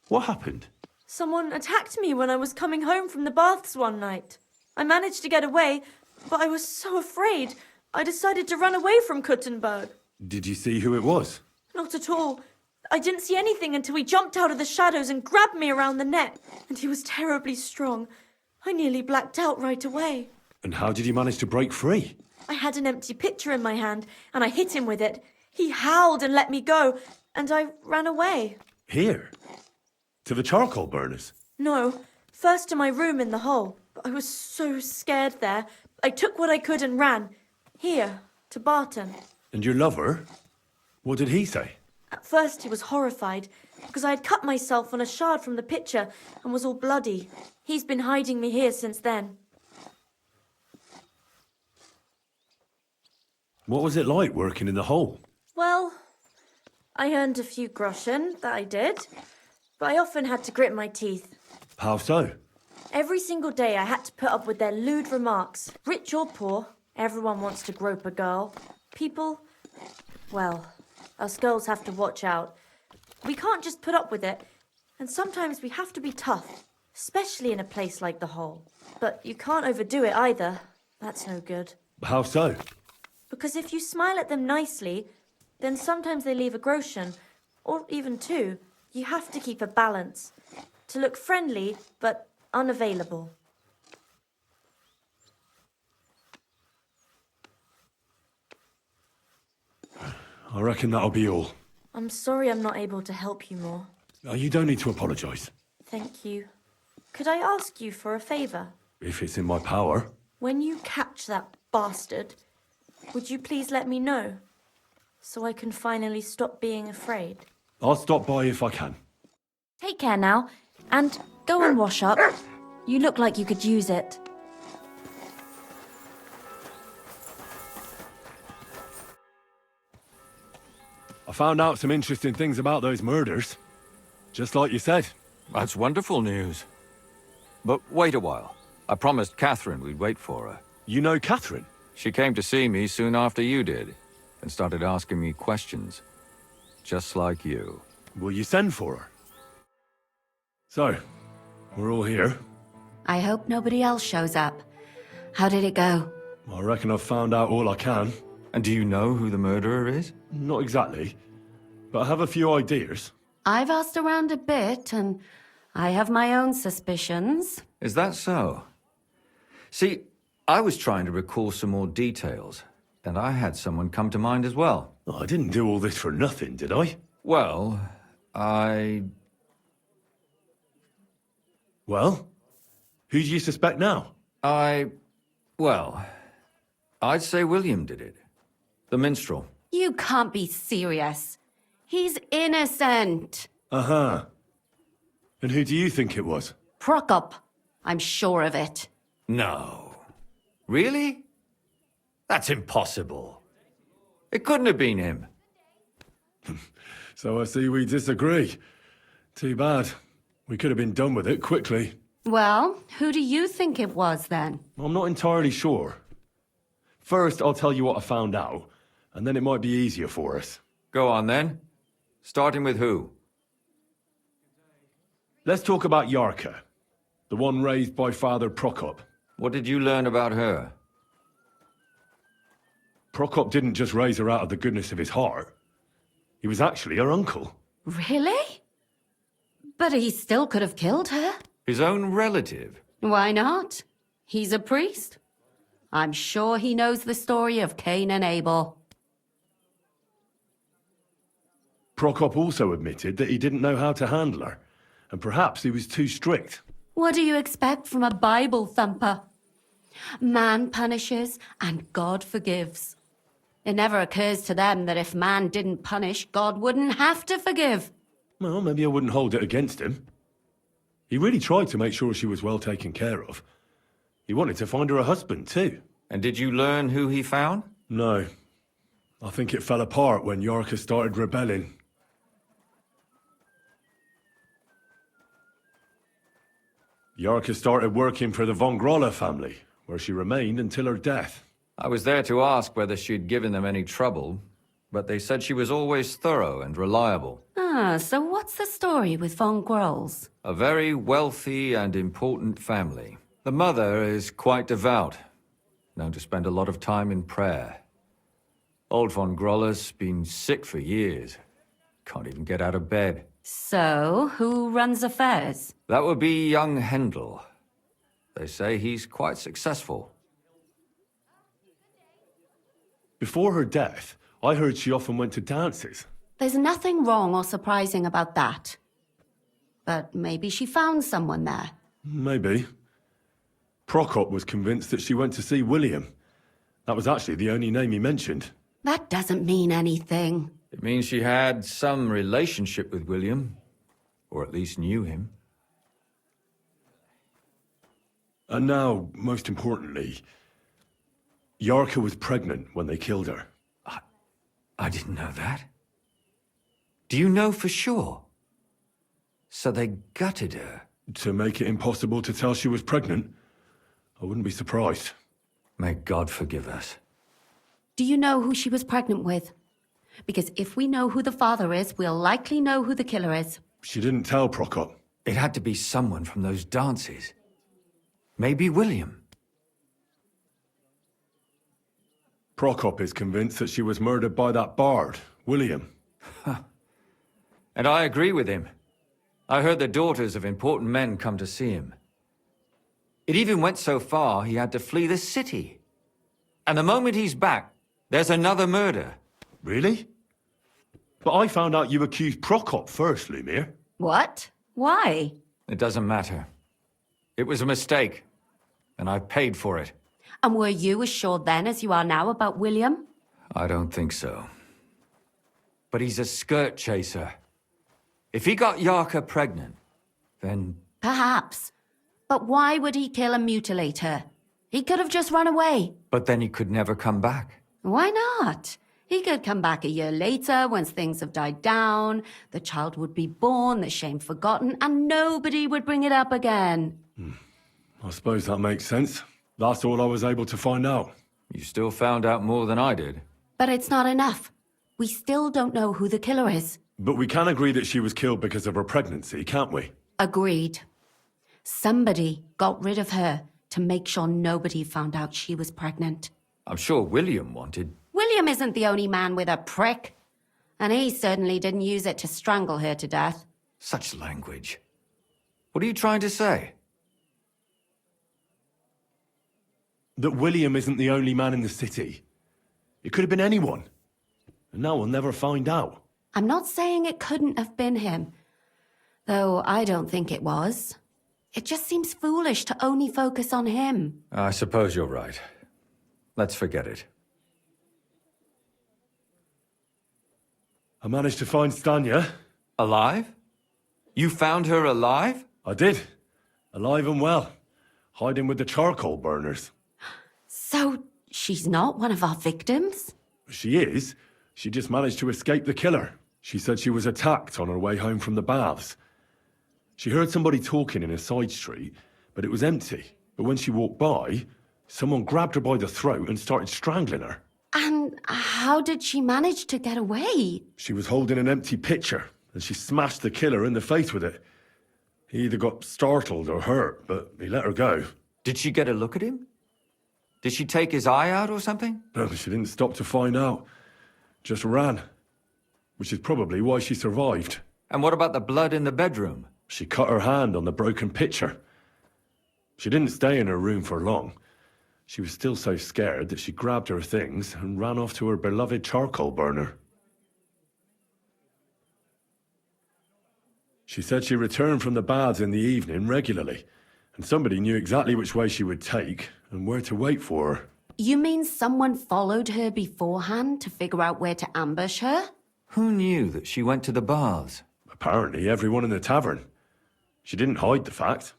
What happened? Someone attacked me when I was coming home from the baths one night. I managed to get away, but I was so afraid, I decided to run away from Kuttenberg. Did you see who it was? Not at all. I didn't see anything until he jumped out of the shadows and grabbed me around the neck. And he was terribly strong. I nearly blacked out right away. And how did you manage to break free? I had an empty pitcher in my hand, and I hit him with it. He howled and let me go, and I ran away. Here? To the charcoal burners? No, first to my room in the hole. I was so scared there. I took what I could and ran. Here, to Barton. And your lover? What did he say? At first he was horrified, because I had cut myself on a shard from the pitcher and was all bloody. He's been hiding me here since then. What was it like working in the hole? Well, I earned a few groschen, that I did, but I often had to grit my teeth. How so? Every single day I had to put up with their lewd remarks. Rich or poor, everyone wants to grope a girl. People, well, us girls have to watch out. We can't just put up with it. And sometimes we have to be tough, especially in a place like the Hole. But you can't overdo it either. That's no good. How so? Because if you smile at them nicely, then sometimes they leave a groschen, or even two. You have to keep a balance. To look friendly, but unavailable. I reckon that'll be all. I'm sorry I'm not able to help you more. You don't need to apologise. Thank you. Could I ask you for a favour? If it's in my power. When you catch that bastard, would you please let me know? So I can finally stop being afraid. I'll stop by if I can. Take care now, and go and wash up. You look like you could use it. I found out some interesting things about those murders. Just like you said. That's wonderful news. But wait a while. I promised Katherine we'd wait for her. You know Katherine? She came to see me soon after you did, and started asking me questions. Just like you. Will you send for her? So, we're all here. I hope nobody else shows up. How did it go? I reckon I've found out all I can. And do you know who the murderer is? Not exactly, but I have a few ideas. I've asked around a bit, and I have my own suspicions. Is that so? See, I was trying to recall some more details, and I had someone come to mind as well. I didn't do all this for nothing, did I? Well, Well? Who do you suspect now? Well, I'd say William did it. The minstrel. You can't be serious. He's innocent. Uh-huh. And who do you think it was? Prokop. I'm sure of it. No. Really? That's impossible. It couldn't have been him. So I see we disagree. Too bad. We could have been done with it quickly. Well, who do you think it was then? I'm not entirely sure. First, I'll tell you what I found out, and then it might be easier for us. Go on then. Starting with who? Let's talk about Jarka, the one raised by Father Prokop. What did you learn about her? Prokop didn't just raise her out of the goodness of his heart. He was actually her uncle. Really? But he still could have killed her. His own relative? Why not? He's a priest. I'm sure he knows the story of Kane and Abel. Prokop also admitted that he didn't know how to handle her, and perhaps he was too strict. What do you expect from a Bible thumper? Man punishes and God forgives. It never occurs to them that if man didn't punish, God wouldn't have to forgive. Well, maybe I wouldn't hold it against him. He really tried to make sure she was well taken care of. He wanted to find her a husband, too. And did you learn who he found? No. I think it fell apart when Jarka started rebelling. Jarka started working for the von Grolle family, where she remained until her death. I was there to ask whether she'd given them any trouble, but they said she was always thorough and reliable. So what's the story with von Grolles? A very wealthy and important family. The mother is quite devout, known to spend a lot of time in prayer. Old von Grolle's been sick for years. Can't even get out of bed. So, who runs affairs? That would be young Hendel. They say he's quite successful. Before her death, I heard she often went to dances. There's nothing wrong or surprising about that. But maybe she found someone there. Maybe. Prokop was convinced that she went to see William. That was actually the only name he mentioned. That doesn't mean anything. It means she had some relationship with William, or at least knew him. And now, most importantly, Jarka was pregnant when they killed her. I didn't know that. Do you know for sure? So they gutted her? To make it impossible to tell she was pregnant? I wouldn't be surprised. May God forgive us. Do you know who she was pregnant with? Because if we know who the father is, we'll likely know who the killer is. She didn't tell Prokop. It had to be someone from those dances. Maybe William. Prokop is convinced that she was murdered by that bard, William. And I agree with him. I heard the daughters of important men come to see him. It even went so far he had to flee the city. And the moment he's back, there's another murder. Really? But I found out you accused Prokop first, Lumir. What? Why? It doesn't matter. It was a mistake, and I've paid for it. And were you as sure then as you are now about William? I don't think so. But he's a skirt chaser. If he got Jarka pregnant, then... Perhaps. But why would he kill and mutilate her? He could have just run away. But then he could never come back. Why not? He could come back a year later, once things have died down, the child would be born, the shame forgotten, and nobody would bring it up again. I suppose that makes sense. That's all I was able to find out. You still found out more than I did. But it's not enough. We still don't know who the killer is. But we can agree that she was killed because of her pregnancy, can't we? Agreed. Somebody got rid of her to make sure nobody found out she was pregnant. I'm sure William wanted... William isn't the only man with a prick. And he certainly didn't use it to strangle her to death. Such language. What are you trying to say? That William isn't the only man in the city. It could have been anyone. And now we'll never find out. I'm not saying it couldn't have been him. Though I don't think it was. It just seems foolish to only focus on him. I suppose you're right. Let's forget it. I managed to find Stanya. Alive? You found her alive? I did. Alive and well. Hiding with the charcoal burners. So, she's not one of our victims? She is. She just managed to escape the killer. She said she was attacked on her way home from the baths. She heard somebody talking in a side street, but it was empty. But when she walked by, someone grabbed her by the throat and started strangling her. And how did she manage to get away? She was holding an empty pitcher, and she smashed the killer in the face with it. He either got startled or hurt, but he let her go. Did she get a look at him? Did she take his eye out or something? No, she didn't stop to find out. Just ran. Which is probably why she survived. And what about the blood in the bedroom? She cut her hand on the broken pitcher. She didn't stay in her room for long. She was still so scared that she grabbed her things and ran off to her beloved charcoal burner. She said she returned from the baths in the evening regularly, and somebody knew exactly which way she would take and where to wait for her. You mean someone followed her beforehand to figure out where to ambush her? Who knew that she went to the baths? Apparently everyone in the tavern. She didn't hide the fact.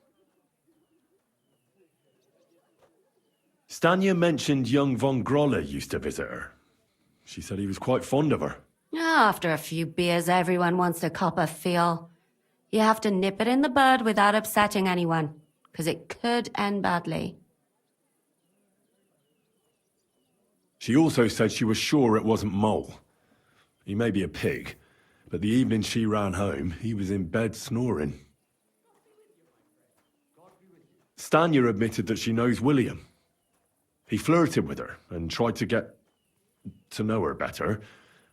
Stanya mentioned young von Grolle used to visit her. She said he was quite fond of her. After a few beers, everyone wants to cop a feel. You have to nip it in the bud without upsetting anyone, because it could end badly. She also said she was sure it wasn't Mole. He may be a pig, but the evening she ran home, he was in bed snoring. Stanya admitted that she knows William. He flirted with her and tried to get to know her better,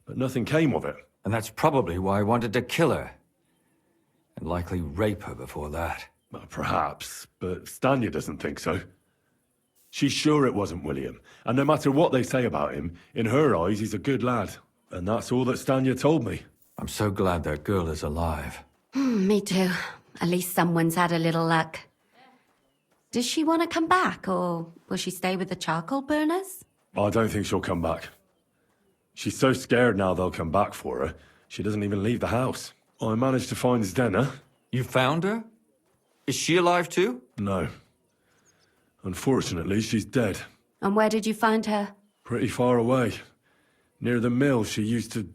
but nothing came of it. And that's probably why I wanted to kill her. And likely rape her before that. Well, perhaps, but Stanya doesn't think so. She's sure it wasn't William, and no matter what they say about him, in her eyes he's a good lad. And that's all that Stanya told me. I'm so glad that girl is alive. Me too. At least someone's had a little luck. Does she want to come back, or will she stay with the charcoal burners? I don't think she'll come back. She's so scared now they'll come back for her, she doesn't even leave the house. I managed to find Zdena. You found her? Is she alive too? No. Unfortunately, she's dead. And where did you find her? Pretty far away. Near the mill she used to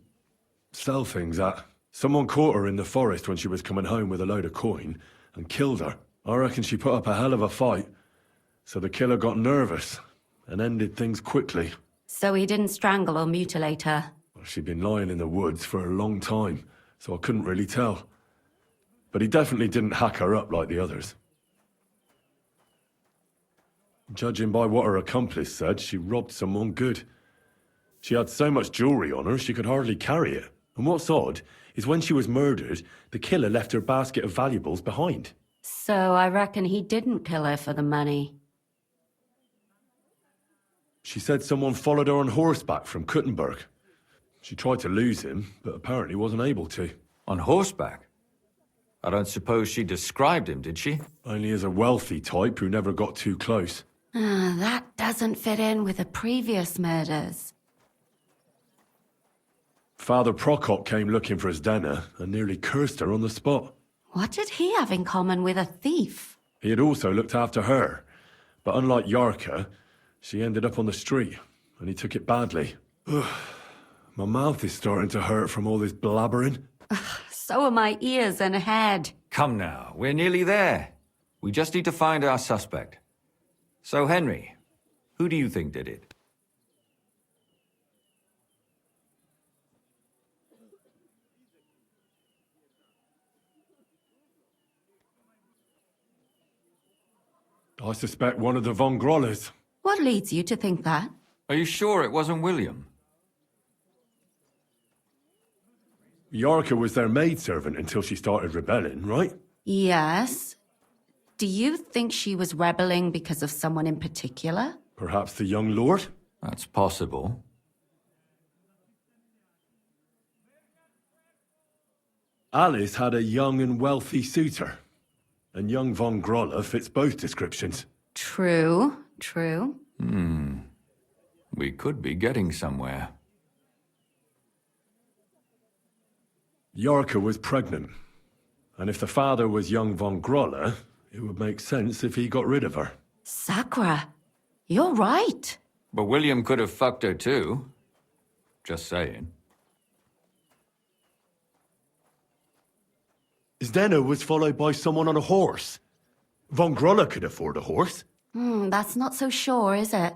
sell things at. Someone caught her in the forest when she was coming home with a load of coin and killed her. I reckon she put up a hell of a fight. So the killer got nervous and ended things quickly. So he didn't strangle or mutilate her? She'd been lying in the woods for a long time, so I couldn't really tell. But he definitely didn't hack her up like the others. Judging by what her accomplice said, she robbed someone good. She had so much jewelry on her, she could hardly carry it. And what's odd is when she was murdered, the killer left her basket of valuables behind. So I reckon he didn't kill her for the money. She said someone followed her on horseback from Kuttenberg. She tried to lose him, but apparently wasn't able to. On horseback? I don't suppose she described him, did she? Only as a wealthy type who never got too close. That doesn't fit in with the previous murders. Father Prokop came looking for Zdena and nearly cursed her on the spot. What did he have in common with a thief? He had also looked after her, but unlike Jarka, she ended up on the street, and he took it badly. My mouth is starting to hurt from all this blabbering. So are my ears and head. Come now, we're nearly there. We just need to find our suspect. So, Henry, who do you think did it? I suspect one of the von Grolles. What leads you to think that? Are you sure it wasn't William? Jarka was their maidservant until she started rebelling, right? Yes. Do you think she was rebelling because of someone in particular? Perhaps the young lord? That's possible. Alice had a young and wealthy suitor. And young von Grolle fits both descriptions. True. We could be getting somewhere. Jarka was pregnant. And if the father was young von Grolle, it would make sense if he got rid of her. Sakura, you're right. But William could have fucked her too. Just saying. Zdena was followed by someone on a horse. Von Grolle could afford a horse. That's not so sure, is it?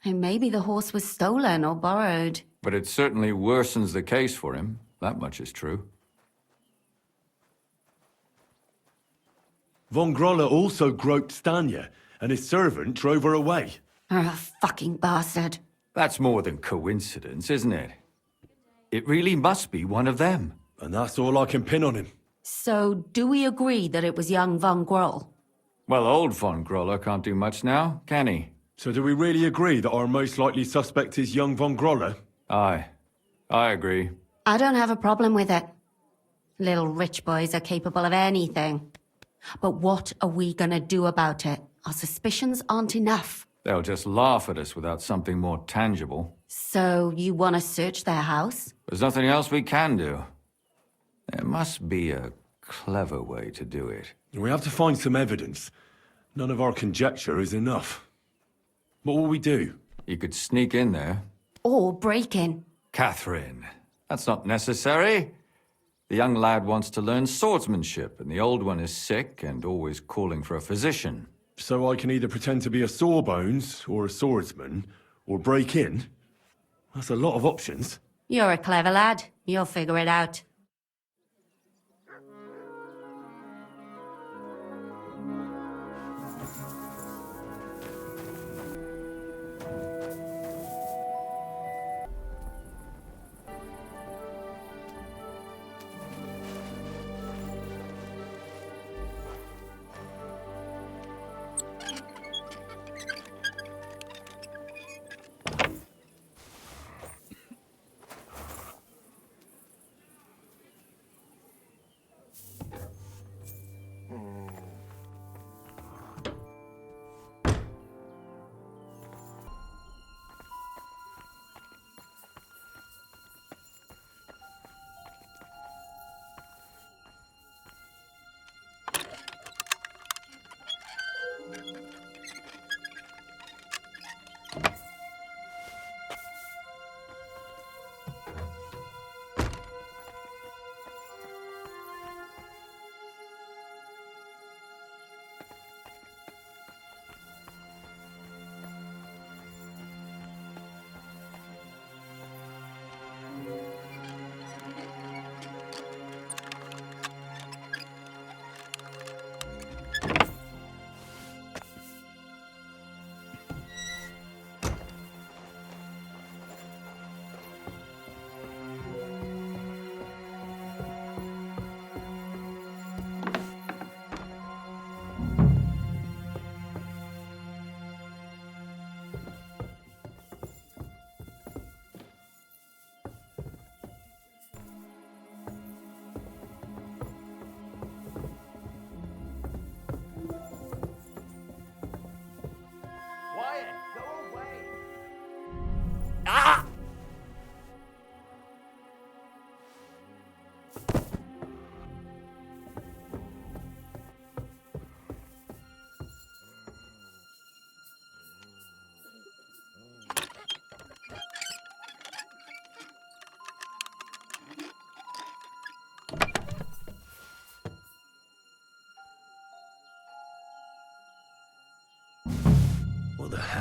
And maybe the horse was stolen or borrowed. But it certainly worsens the case for him. That much is true. Von Grolle also groped Stanya, and his servant drove her away. A fucking bastard. That's more than coincidence, isn't it? It really must be one of them. And that's all I can pin on him. So, do we agree that it was young von Grolle? Well, old von Grolle can't do much now, can he? So do we really agree that our most likely suspect is young von Grolle? Aye. I agree. I don't have a problem with it. Little rich boys are capable of anything. But what are we gonna do about it? Our suspicions aren't enough. They'll just laugh at us without something more tangible. So, you wanna search their house? There's nothing else we can do. There must be a clever way to do it. We have to find some evidence. None of our conjecture is enough. What will we do? You could sneak in there. Or break in. Katherine, that's not necessary. The young lad wants to learn swordsmanship, and the old one is sick and always calling for a physician. So I can either pretend to be a sawbones, or a swordsman, or break in? That's a lot of options. You're a clever lad. You'll figure it out.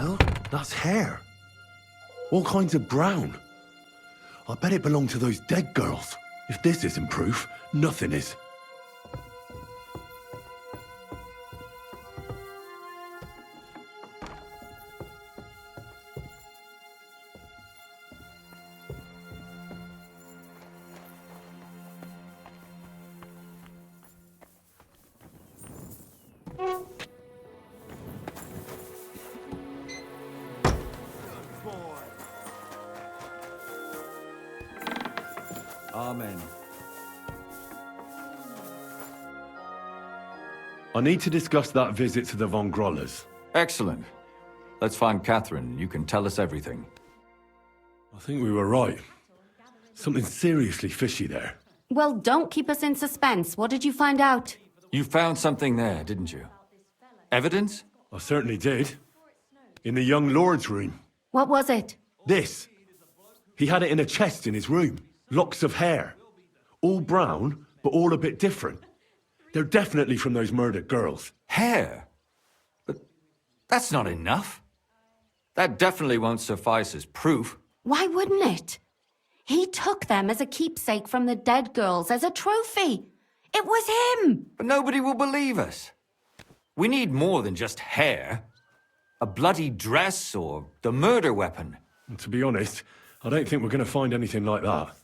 hell? That's hair. All kinds of brown. I bet it belonged to those dead girls. If this isn't proof, nothing is. Amen. I need to discuss that visit to the Von Grolles. Excellent. Let's find Katherine. You can tell us everything. I think we were right. Something seriously fishy there. Well, don't keep us in suspense. What did you find out? You found something there, didn't you? Evidence? I certainly did. In the young lord's room. What was it? This. He had it in a chest in his room. Locks of hair. All brown, but all a bit different. They're definitely from those murdered girls. Hair? But that's not enough. That definitely won't suffice as proof. Why wouldn't it? He took them as a keepsake from the dead girls, as a trophy. It was him! But nobody will believe us. We need more than just hair. A bloody dress or the murder weapon. And to be honest, I don't think we're going to find anything like that.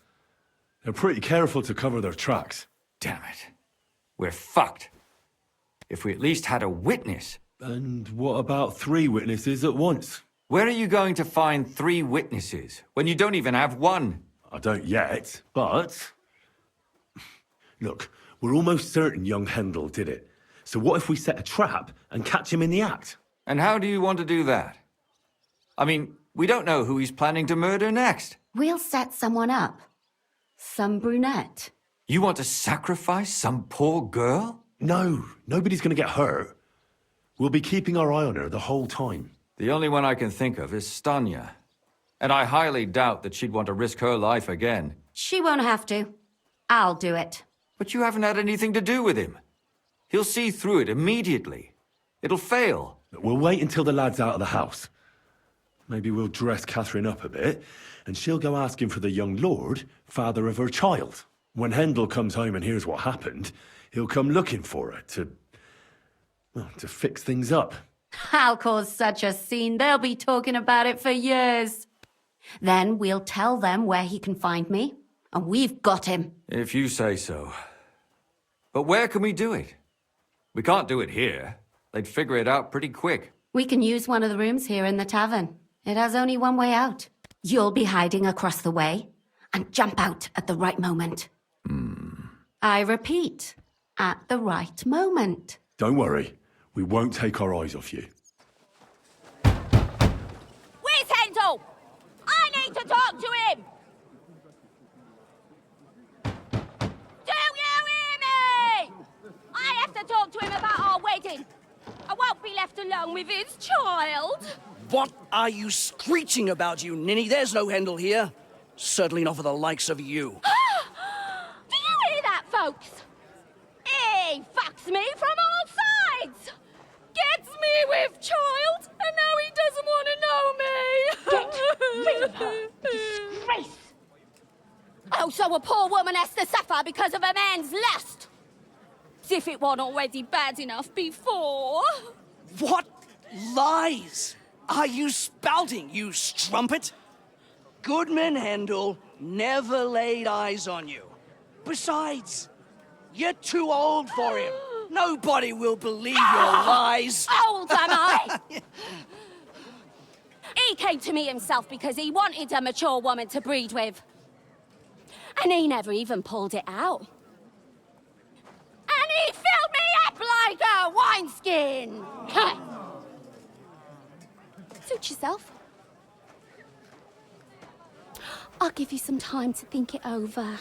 They're pretty careful to cover their tracks. Damn it. We're fucked. If we at least had a witness. And what about 3 witnesses at once? Where are you going to find 3 witnesses when you don't even have one? I don't yet, but... Look, we're almost certain young Hendel did it. So what if we set a trap and catch him in the act? And how do you want to do that? I mean, we don't know who he's planning to murder next. We'll set someone up. Some brunette. You want to sacrifice some poor girl? No, nobody's going to get hurt. We'll be keeping our eye on her the whole time. The only one I can think of is Stanya. And I highly doubt that she'd want to risk her life again. She won't have to. I'll do it. But you haven't had anything to do with him. He'll see through it immediately. It'll fail. We'll wait until the lad's out of the house. Maybe we'll dress Katherine up a bit, and she'll go asking for the young lord, father of her child. When Hendel comes home and hears what happened, he'll come looking for her to fix things up. I'll cause such a scene, they'll be talking about it for years. Then we'll tell them where he can find me, and we've got him. If you say so. But where can we do it? We can't do it here. They'd figure it out pretty quick. We can use one of the rooms here in the tavern. It has only one way out. You'll be hiding across the way, and jump out at the right moment. I repeat, at the right moment. Don't worry, we won't take our eyes off you. Where's Hendel? I need to talk to him! Do you hear me? I have to talk to him about our wedding. I won't be left alone with his child. What are you screeching about, you ninny? There's no Hendel here. Certainly not for the likes of you. Do you hear that, folks? He fucks me from all sides. Gets me with child, and now he doesn't want to know me. Get rid of her. Disgrace. Oh, so a poor woman has to suffer because of a man's lust. As if it wasn't already bad enough before. What lies are you spouting, you strumpet? Goodman Hendel never laid eyes on you. Besides, you're too old for him. Nobody will believe your lies. Old am I? He came to me himself because he wanted a mature woman to breed with. And he never even pulled it out. And he filled me up like a wineskin. Suit yourself. I'll give you some time to think it over.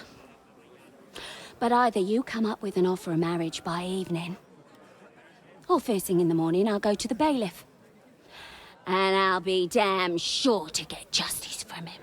But either you come up with an offer of marriage by evening, or first thing in the morning I'll go to the bailiff. And I'll be damn sure to get justice from him.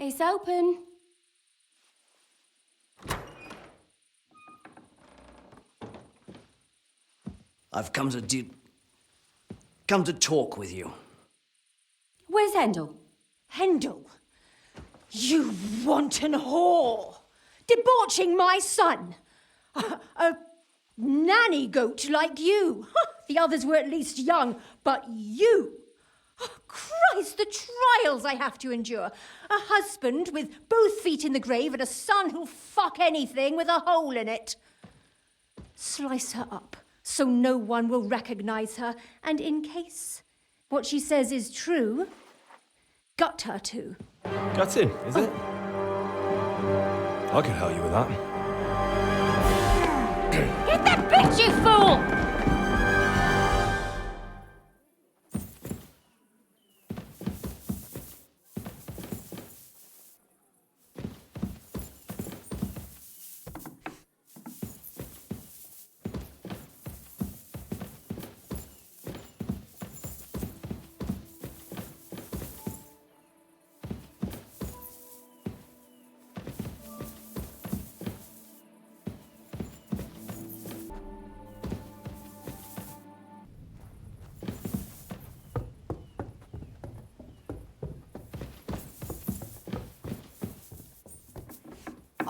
It's open. I've come to talk with you. Where's Hendel? Hendel? You wanton whore! Debauching my son! A nanny goat like you! The others were at least young, but you! Oh, Christ, the trials I have to endure! A husband with both feet in the grave and a son who'll fuck anything with a hole in it. Slice her up so no one will recognize her, and in case what she says is true, gut her too. Gutting, is it? I can help you with that. Hit that bitch, you fool!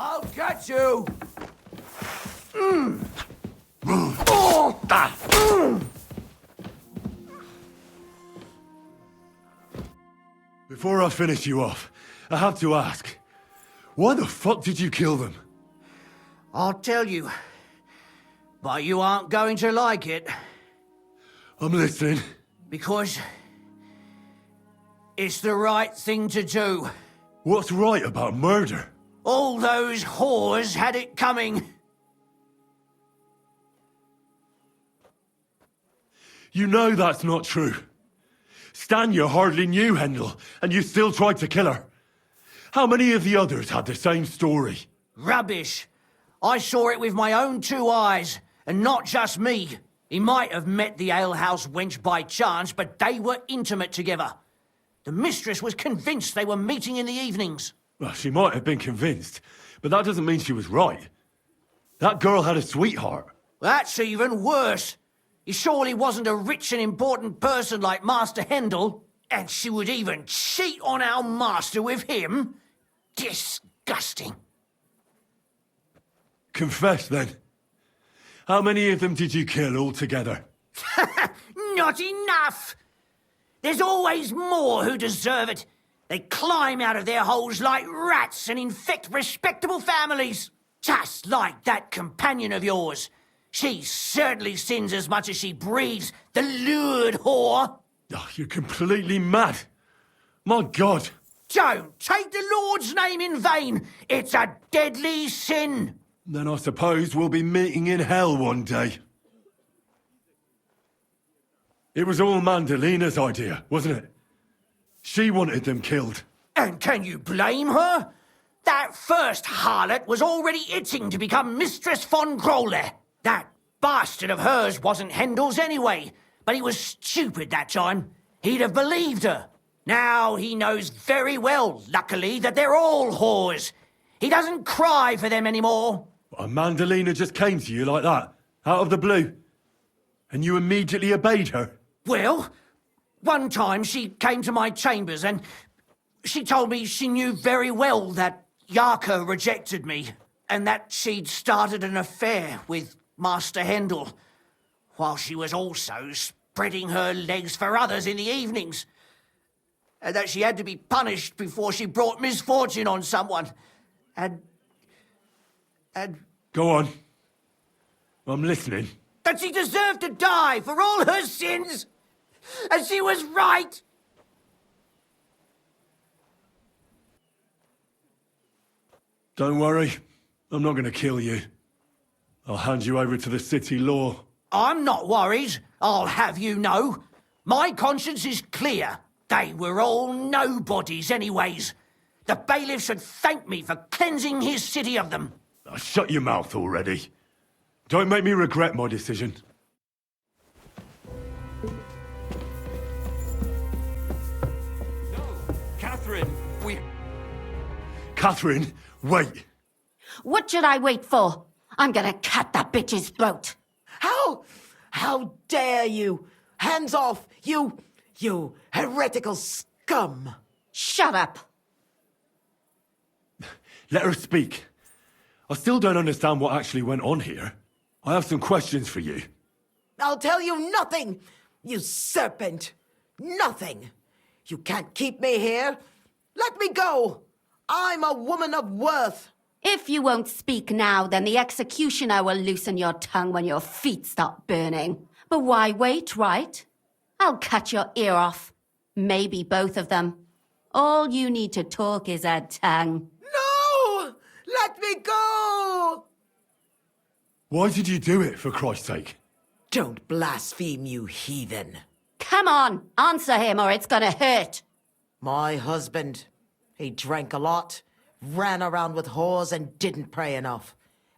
I'll get you! Before I finish you off, I have to ask, why the fuck did you kill them? I'll tell you, but you aren't going to like it. I'm listening. Because it's the right thing to do. What's right about murder? All those whores had it coming. You know that's not true. Stanya hardly knew Hendel, and you still tried to kill her. How many of the others had the same story? Rubbish. I saw it with my own two eyes, and not just me. He might have met the alehouse wench by chance, but they were intimate together. The mistress was convinced they were meeting in the evenings. Well, she might have been convinced, but that doesn't mean she was right. That girl had a sweetheart. That's even worse. He surely wasn't a rich and important person like Master Hendel, and she would even cheat on our master with him. Disgusting. Confess, then. How many of them did you kill altogether? Not enough! There's always more who deserve it. They climb out of their holes like rats and infect respectable families. Just like that companion of yours. She certainly sins as much as she breathes, the lured whore. Oh, you're completely mad. My God. Don't take the Lord's name in vain. It's a deadly sin. Then I suppose we'll be meeting in hell one day. It was all Mandalina's idea, wasn't it? She wanted them killed. And can you blame her? That first harlot was already itching to become Mistress von Grolle. That bastard of hers wasn't Hendel's anyway, but he was stupid that time. He'd have believed her. Now he knows very well, luckily, that they're all whores. He doesn't cry for them anymore. And Mandalina just came to you like that, out of the blue. And you immediately obeyed her. Well, one time she came to my chambers and she told me she knew very well that Jarka rejected me and that she'd started an affair with Master Hendel, while she was also spreading her legs for others in the evenings. And that she had to be punished before she brought misfortune on someone. And... Go on. I'm listening. That she deserved to die for all her sins. And she was right. Don't worry. I'm not going to kill you. I'll hand you over to the city law. I'm not worried, I'll have you know. My conscience is clear. They were all nobodies anyways. The bailiff should thank me for cleansing his city of them. Shut your mouth already. Don't make me regret my decision. Katherine, Katherine, wait. What should I wait for? I'm gonna cut that bitch's throat. How dare you? Hands off, you heretical scum. Shut up. Let her speak. I still don't understand what actually went on here. I have some questions for you. I'll tell you nothing, you serpent. Nothing. You can't keep me here. Let me go. I'm a woman of worth. If you won't speak now, then the executioner will loosen your tongue when your feet start burning. But why wait, right? I'll cut your ear off. Maybe both of them. All you need to talk is a tongue. No! Let me go! Why did you do it, for Christ's sake? Don't blaspheme, you heathen. Come on, answer him or it's gonna hurt. My husband, he drank a lot, ran around with whores and didn't pray enough.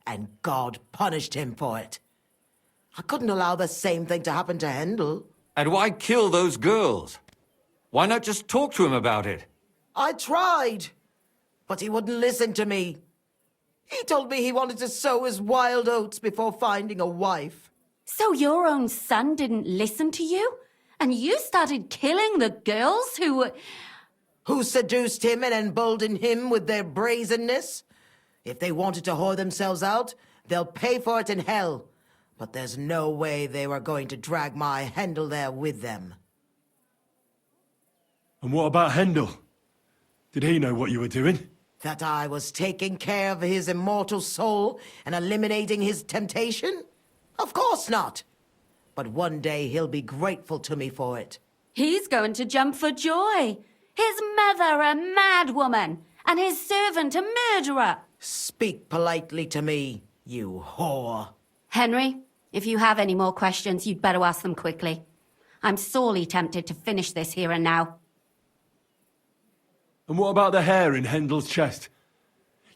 And God punished him for it. I couldn't allow the same thing to happen to Hendel. And why kill those girls? Why not just talk to him about it? I tried, but he wouldn't listen to me. He told me he wanted to sow his wild oats before finding a wife. So your own son didn't listen to you? And you started killing the girls who seduced him and emboldened him with their brazenness? If they wanted to whore themselves out, they'll pay for it in hell. But there's no way they were going to drag my Hendel there with them. And what about Hendel? Did he know what you were doing? That I was taking care of his immortal soul and eliminating his temptation? Of course not. But one day he'll be grateful to me for it. He's going to jump for joy. His mother a mad woman, and his servant a murderer. Speak politely to me, you whore. Henry, if you have any more questions, you'd better ask them quickly. I'm sorely tempted to finish this here and now. And what about the hair in Hendel's chest?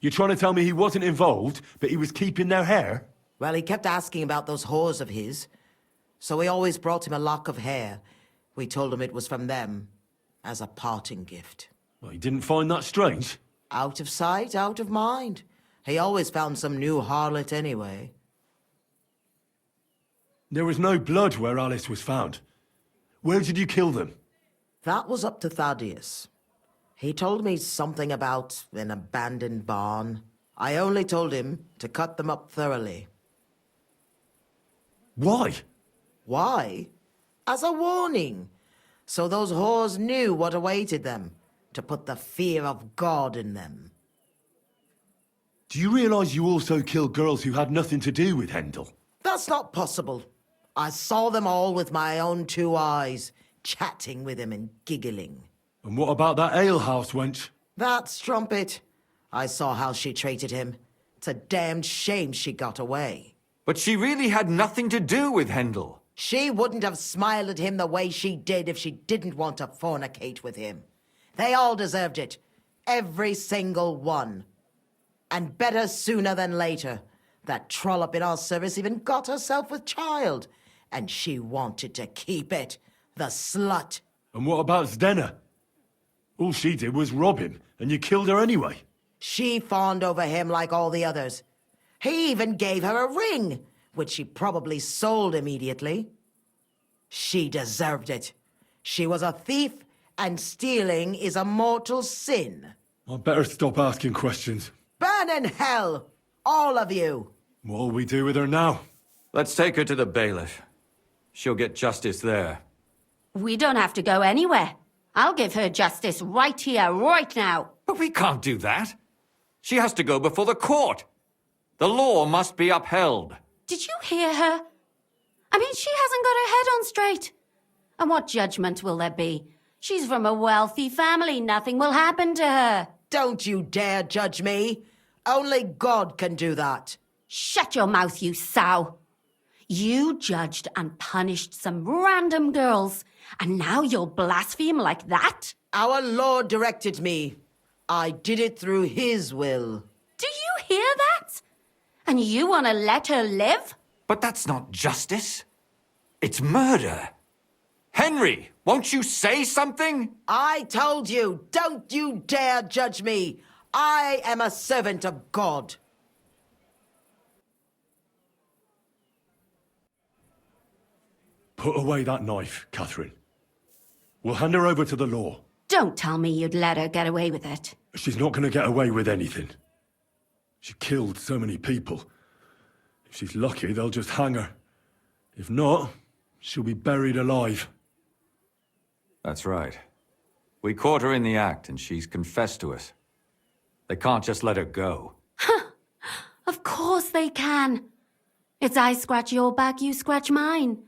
You're trying to tell me he wasn't involved, but he was keeping their hair? Well, he kept asking about those whores of his. So we always brought him a lock of hair. We told him it was from them, as a parting gift. Well, he didn't find that strange? Out of sight, out of mind. He always found some new harlot anyway. There was no blood where Alice was found. Where did you kill them? That was up to Thaddeus. He told me something about an abandoned barn. I only told him to cut them up thoroughly. Why? Why? As a warning. So those whores knew what awaited them. To put the fear of God in them. Do you realize you also killed girls who had nothing to do with Hendel? That's not possible. I saw them all with my own 2 eyes, chatting with him and giggling. And what about that alehouse wench? That strumpet. I saw how she treated him. It's a damned shame she got away. But she really had nothing to do with Hendel. She wouldn't have smiled at him the way she did if she didn't want to fornicate with him. They all deserved it. Every single one. And better sooner than later. That trollop in our service even got herself with child. And she wanted to keep it. The slut. And what about Zdena? All she did was rob him, and you killed her anyway. She fawned over him like all the others. He even gave her a ring, which she probably sold immediately. She deserved it. She was a thief, and stealing is a mortal sin. I'd better stop asking questions. Burn in hell, all of you. What'll we do with her now? Let's take her to the bailiff. She'll get justice there. We don't have to go anywhere. I'll give her justice right here, right now. But we can't do that. She has to go before the court. The law must be upheld. Did you hear her? I mean, she hasn't got her head on straight. And what judgment will there be? She's from a wealthy family. Nothing will happen to her. Don't you dare judge me. Only God can do that. Shut your mouth, you sow. You judged and punished some random girls, and now you'll blaspheme like that? Our Lord directed me. I did it through His will. Do you hear that? And you want to let her live? But that's not justice. It's murder. Henry, won't you say something? I told you, don't you dare judge me. I am a servant of God. Put away that knife, Katherine. We'll hand her over to the law. Don't tell me you'd let her get away with it. She's not going to get away with anything. She killed so many people. If she's lucky, they'll just hang her. If not, she'll be buried alive. That's right. We caught her in the act, and she's confessed to us. They can't just let her go. Of course they can. It's I scratch your back, you scratch mine.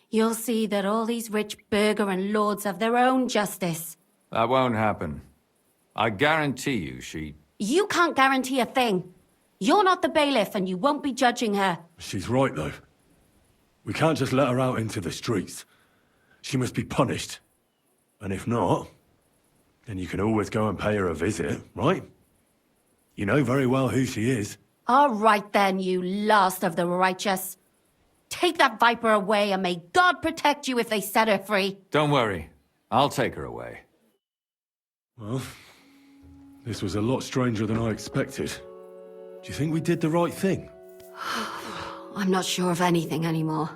You'll see that all these rich burgher and lords have their own justice. That won't happen. I guarantee you she... You can't guarantee a thing. You're not the bailiff and you won't be judging her. She's right, though. We can't just let her out into the streets. She must be punished. And if not, then you can always go and pay her a visit, right? You know very well who she is. All right then, you last of the righteous. Take that viper away and may God protect you if they set her free. Don't worry. I'll take her away. Well, this was a lot stranger than I expected. Do you think we did the right thing? I'm not sure of anything anymore.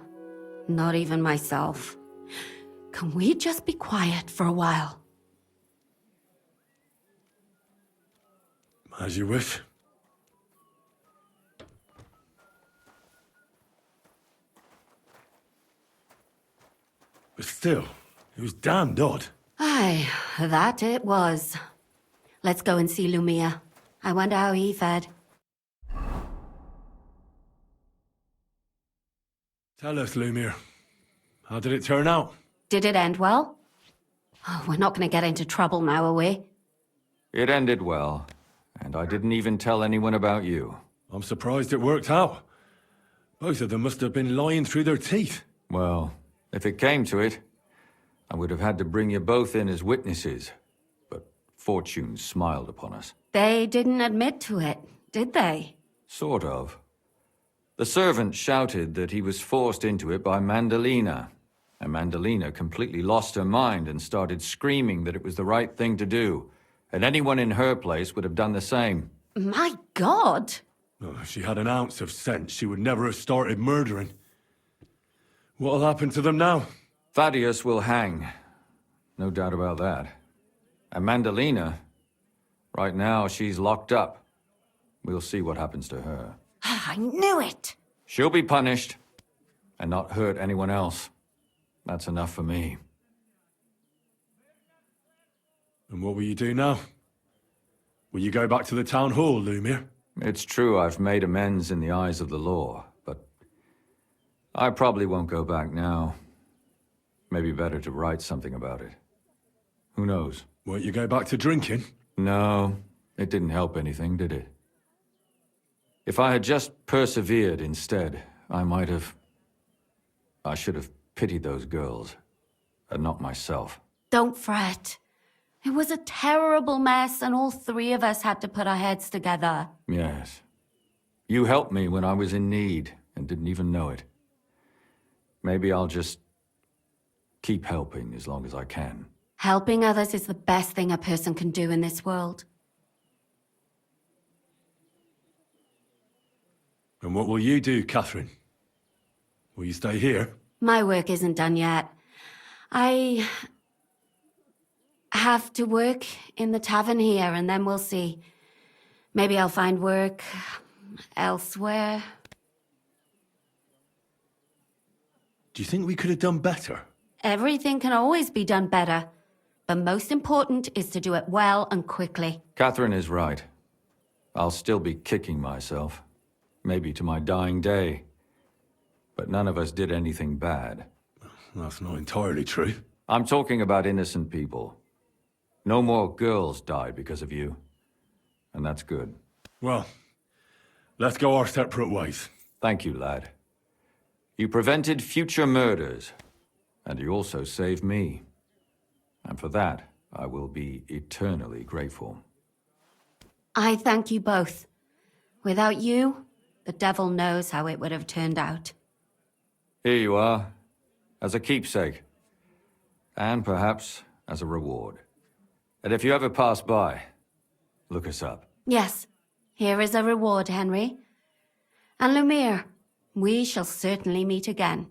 Not even myself. Can we just be quiet for a while? As you wish. But still, it was damned odd. Aye, that it was. Let's go and see Lumir. I wonder how he fared. Tell us, Lumir. How did it turn out? Did it end well? Oh, we're not going to get into trouble now, are we? It ended well, and I didn't even tell anyone about you. I'm surprised it worked out. Both of them must have been lying through their teeth. Well, if it came to it, I would have had to bring you both in as witnesses. But fortune smiled upon us. They didn't admit to it, did they? Sort of. The servant shouted that he was forced into it by Mandalina. And Mandalina completely lost her mind and started screaming that it was the right thing to do. And anyone in her place would have done the same. My God! Oh, if she had an ounce of sense, she would never have started murdering. What'll happen to them now? Thaddeus will hang. No doubt about that. And Mandalina, right now she's locked up. We'll see what happens to her. I knew it! She'll be punished, and not hurt anyone else. That's enough for me. And what will you do now? Will you go back to the town hall, Lumir? It's true I've made amends in the eyes of the law, but I probably won't go back now. Maybe better to write something about it. Who knows? Won't you go back to drinking? No, it didn't help anything, did it? If I had just persevered instead, I should have pitied those girls, and not myself. Don't fret. It was a terrible mess, and all three of us had to put our heads together. Yes. You helped me when I was in need, and didn't even know it. Maybe I'll just keep helping as long as I can. Helping others is the best thing a person can do in this world. And what will you do, Katherine? Will you stay here? My work isn't done yet. I have to work in the tavern here, and then we'll see. Maybe I'll find work elsewhere. Do you think we could have done better? Everything can always be done better. But most important is to do it well and quickly. Katherine is right. I'll still be kicking myself. Maybe to my dying day. But none of us did anything bad. That's not entirely true. I'm talking about innocent people. No more girls died because of you. And that's good. Well, let's go our separate ways. Thank you, lad. You prevented future murders. And you also saved me. And for that, I will be eternally grateful. I thank you both. Without you, the devil knows how it would have turned out. Here you are, as a keepsake. And perhaps as a reward. And if you ever pass by, Look us up. Yes, here is a reward, Henry. And Lumir, we shall certainly meet again.